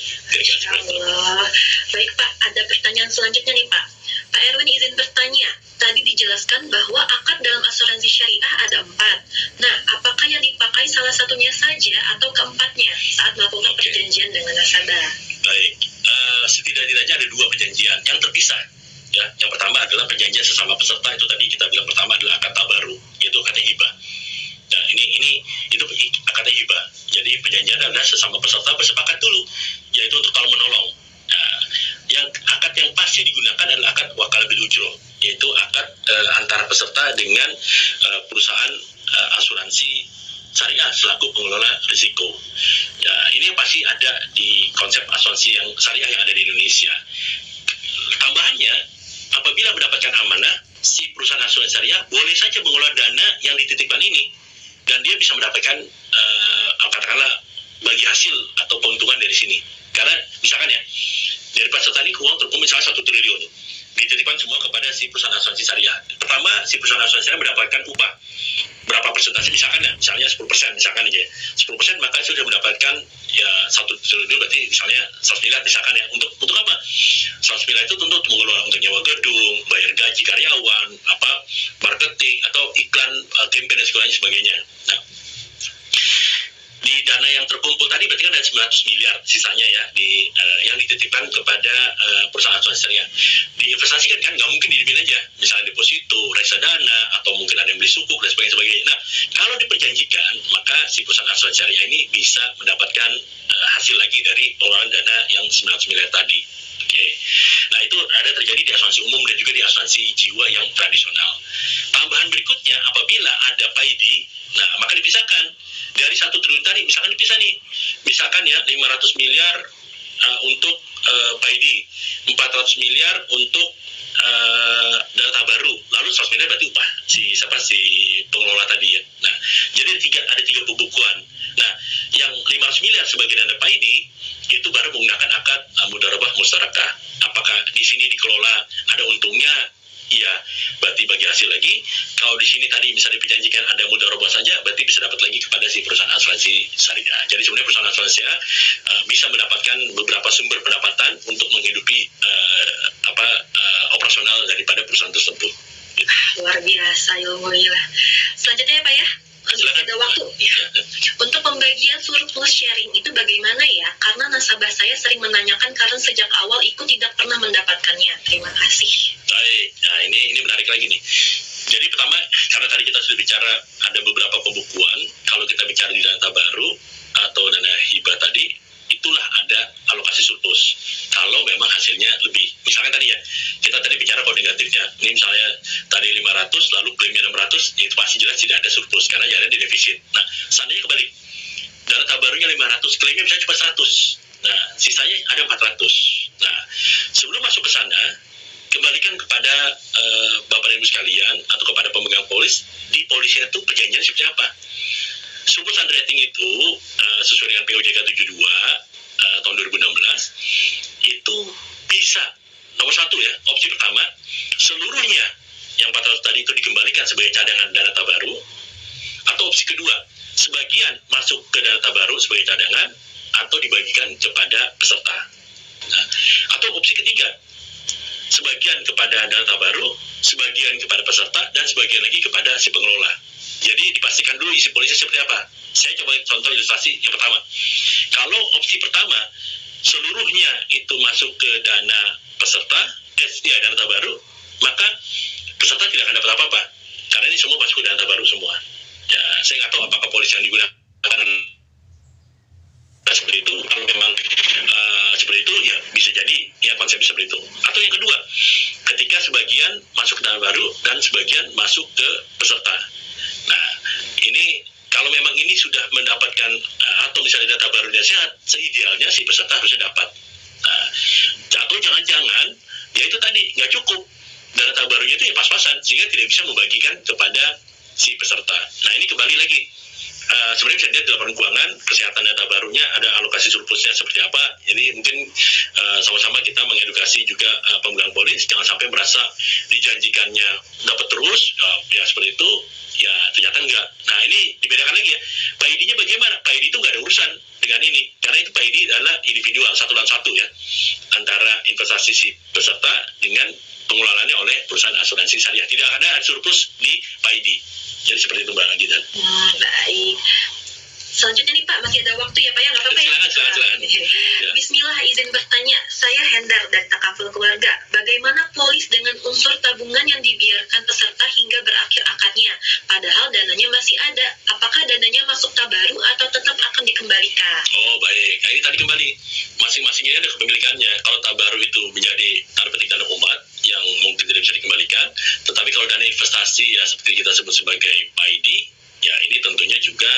Allah. Baik Pak, ada pertanyaan selanjutnya nih Pak. Pak Erwin izin bertanya. Tadi dijelaskan bahwa akad dalam asuransi syariah ada 4. Nah, apakah yang dipakai salah satunya saja atau keempatnya saat melakukan perjanjian dengan nasabah? Baik, setidak-tidaknya ada 2 perjanjian yang terpisah. Ya, yang pertama adalah perjanjian sesama peserta, itu tadi kita bilang pertama adalah akad tabaru, yaitu akad hibah. Nah, itu akad hibah. Jadi perjanjian adalah sesama peserta bersepakat dulu, yaitu untuk tolong menolong. Nah, akad yang pasti digunakan adalah akad wakalah bil ujroh, yaitu akad antara peserta dengan perusahaan asuransi syariah selaku pengelola risiko. Ya, ini yang pasti ada di konsep asuransi yang syariah yang ada di Indonesia. Tambahannya, apabila mendapatkan amanah, si perusahaan asuransi syariah boleh saja mengelola dana yang dititipkan ini, dan dia bisa mendapatkan katakanlah bagi hasil atau keuntungan dari sini. Karena misalkan ya, dari peserta ini uang terkumpul misalnya 1 triliun, dititipkan semua kepada si perusahaan asuransi syariah. Pertama, si perusahaan asuransi syariah mendapatkan upah berapa persentase, misalnya 10%, misalkan aja 10%, maka sudah mendapatkan ya 1 triliun, berarti misalnya 100 miliar misalkan ya. Untuk apa? 100 miliar itu untuk mengelola, untuk nyewa gedung, bayar gaji karyawan, marketing atau iklan, campaign dan sebagainya. Nah, di dana yang terkumpul tadi berarti kan ada 900 miliar sisanya ya yang dititipkan kepada perusahaan asuransi syariah. Diinvestasikan kan nggak mungkin didimin aja, misalnya deposito, reksadana, atau mungkin ada yang beli sukuk dan sebagainya. Nah, kalau diperjanjikan, maka si perusahaan asuransi syariah ini bisa mendapatkan hasil lagi dari pengelolaan dana yang 900 miliar tadi. Oke. Nah, itu ada terjadi di asuransi umum dan juga di asuransi jiwa yang tradisional. Tambahan berikutnya, apabila ada PID, nah maka dipisahkan dari 1 triliun tadi, misalkan dipisah nih, misalkan ya 500 miliar untuk PID, 400 miliar untuk dana tabaru, lalu 100 miliar berarti upah si pengelola tadi ya. Nah, jadi ada tiga pembukuan. Nah, yang 500 miliar sebagai dana PID itu baru menggunakan akad mudharabah musyarakah. Apakah di sini dikelola ada untungnya? Iya, berarti bagi hasil lagi. Kalau di sini tadi misalnya diperjanjikan ada mudharabah saja, berarti bisa dapat lagi kepada si perusahaan asuransi syariah. Jadi sebenarnya perusahaan asuransi bisa mendapatkan beberapa sumber pendapatan untuk menghidupi operasional daripada perusahaan tersebut. Luar biasa ilmunya. Selanjutnya ya Pak ya, ada waktu ya. Untuk pembagian surplus sharing itu bagaimana ya? Karena nasabah saya sering menanyakan karena sejak awal ikut tidak pernah mendapatkannya. Terima kasih. Baik, nah ini menarik lagi nih. Jadi pertama, karena tadi kita sudah bicara ada beberapa pembukuan, kalau kita bicara di dana tabaru atau dana hibah tadi, itulah ada alokasi surplus. Kalau memang hasilnya lebih, misalkan tadi ya, kita tadi bicara kalau negatifnya, ini misalnya tadi 500, lalu klaimnya 600, ya itu pasti jelas tidak ada surplus, karena ya ada di defisit. Nah, seandainya kebalik, dana tabarunya 500, klaimnya bisa cuma 100, nah sisanya ada 400. Nah, sebelum masuk ke sana, kembalikan kepada Bapak dan Ibu sekalian atau kepada pemegang polis, di polisnya itu perjanjian seperti apa. Surplus underwriting itu sesuai dengan POJK 72 tahun 2016 itu bisa, nomor 1 ya, opsi pertama, seluruhnya yang 400 tadi itu dikembalikan sebagai cadangan dana tabaru, atau opsi kedua, sebagian masuk ke dana tabaru sebagai cadangan atau dibagikan kepada peserta. Nah, atau opsi ketiga, sebagian kepada dana tabaru, sebagian kepada peserta, dan sebagian lagi kepada si pengelola. Jadi dipastikan dulu isi polisnya seperti apa. Saya coba contoh ilustrasi yang pertama. Kalau opsi pertama, seluruhnya itu masuk ke dana peserta, dana tabaruk, maka peserta tidak akan dapat apa-apa. Karena ini semua masuk ke dana tabaruk semua. Ya, saya nggak tahu apakah polis yang digunakan seperti itu. Kalau memang seperti itu, ya bisa jadi ya konsep seperti itu. Atau yang kedua, ketika sebagian masuk ke dana baru dan sebagian masuk ke peserta. Nah, ini kalau memang ini sudah mendapatkan atau misalnya data barunya sehat, seidealnya si peserta harusnya dapat. Nah, atau jangan-jangan ya itu tadi nggak cukup, data barunya itu ya pas-pasan sehingga tidak bisa membagikan kepada si peserta. Nah, ini kembali lagi sebenarnya bisa dilihat di laporan keuangan kesehatan data barunya ada alokasi surplusnya seperti apa. Jadi mungkin sama-sama kita mengedukasi juga pemegang polis jangan sampai merasa dijanjikannya dapat terus ya seperti itu, ya ternyata enggak. Nah, ini dibedakan lagi ya. PID-nya bagaimana? PID itu nggak ada urusan dengan ini, karena itu PID adalah individual, satu lawan satu ya, antara investasi si peserta dengan pengelolaannya oleh perusahaan asuransi syariah. Tidak ada surplus di PID. Jadi seperti itu Mbak Gidan. Baik. Selanjutnya nih Pak, masih ada waktu ya Pak ya, nggak apa-apa ya? Silakan. Ya. Bismillah, izin bertanya. Saya Hendar dari Takaful Keluarga. Bagaimana polis dengan unsur tabungan yang dibiarkan peserta hingga berakhir akadnya? Padahal dananya masih ada. Apakah dananya masuk tabaru atau tetap akan dikembalikan? Oh baik, nah, ini tadi kembali. Masing-masingnya ada kepemilikannya. Kalau tabaru itu menjadi tanda petik dana umat yang mungkin tidak bisa dikembalikan. Tetapi kalau dana investasi ya seperti kita sebut sebagai PID, ya ini tentunya juga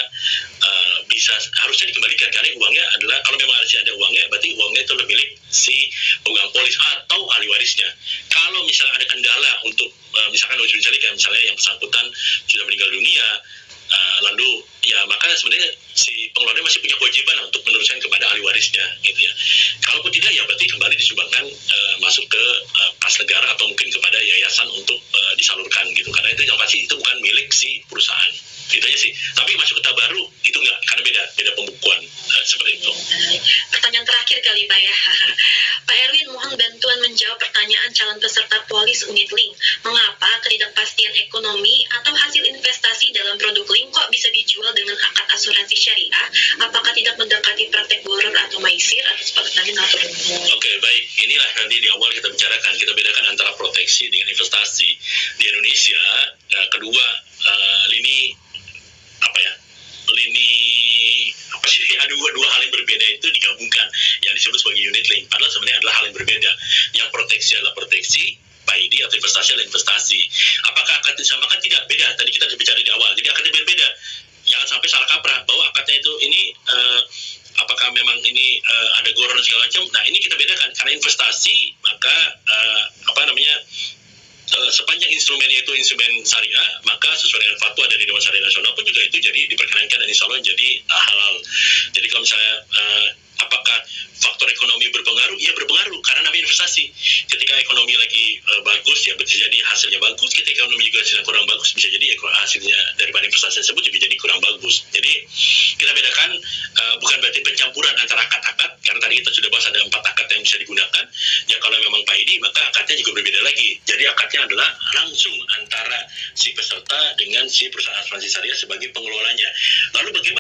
bisa harusnya dikembalikan karena uangnya adalah, kalau memang masih ada uangnya berarti uangnya itu milik si pemegang polis atau ahli warisnya. Kalau misalnya ada kendala untuk misalkan misalnya yang bersangkutan sudah meninggal dunia, lalu ya maka sebenarnya si pengelola masih punya kewajiban untuk meneruskan kepada ahli warisnya gitu ya. Kalaupun tidak ya berarti kembali disumbangkan masuk ke kas negara atau mungkin kepada yayasan untuk disalurkan gitu, karena itu yang pasti itu bukan milik si perusahaan gitu aja sih. Tapi masuk ke tabaru itu enggak, karena beda pembukuan seperti itu. Pertanyaan terakhir kali Pak ya. Pak Erwin, mohon bantuan menjawab pertanyaan calon peserta polis unit link. Mengapa ketidakpastian ekonomi atau hasil investasi dalam produk link kok bisa dijual dengan akad asuransi syariah? Apakah tidak mendekati praktek boror atau maisir atau seperti atau Oke, baik. Inilah nanti di awal kita bicarakan. Kita bedakan antara proteksi dengan investasi. Di Indonesia, kedua lini ada dua hal yang berbeda itu digabungkan yang disebut sebagai unit link. Padahal sebenarnya adalah hal yang berbeda. Yang proteksi adalah proteksi, PID atau investasi adalah investasi. Apakah akad disamakan? Tidak, beda. Tadi kita sudah bicara di awal. Jadi akadnya berbeda. Jangan sampai salah kaprah bahwa akadnya itu ini apakah memang ini ada goror dan segala macam. Nah, ini kita bedakan karena investasi maka sepanjang instrumennya itu instrumen syariah, maka sesuai dengan fatwa dari Dewan Syariah Nasional pun juga itu jadi diperkenankan dan insya Allah jadi halal. Jadi kalau misalnya apakah faktor ekonomi berpengaruh? Ya berpengaruh, karena namanya investasi. Ketika ekonomi lagi bagus, ya bisa jadi hasilnya bagus. Ketika ekonomi juga sedang kurang bagus, bisa jadi hasilnya daripada investasi tersebut juga jadi kurang bagus. Jadi kita bedakan bukan berarti pencampuran antara akad-akad, karena tadi kita sudah bahas ada 4 akad yang bisa digunakan. Ya kalau memang PID, maka akadnya juga berbeda lagi. Jadi akadnya adalah langsung antara si peserta dengan si perusahaan asuransi syariah sebagai pengelolanya. Lalu bagaimana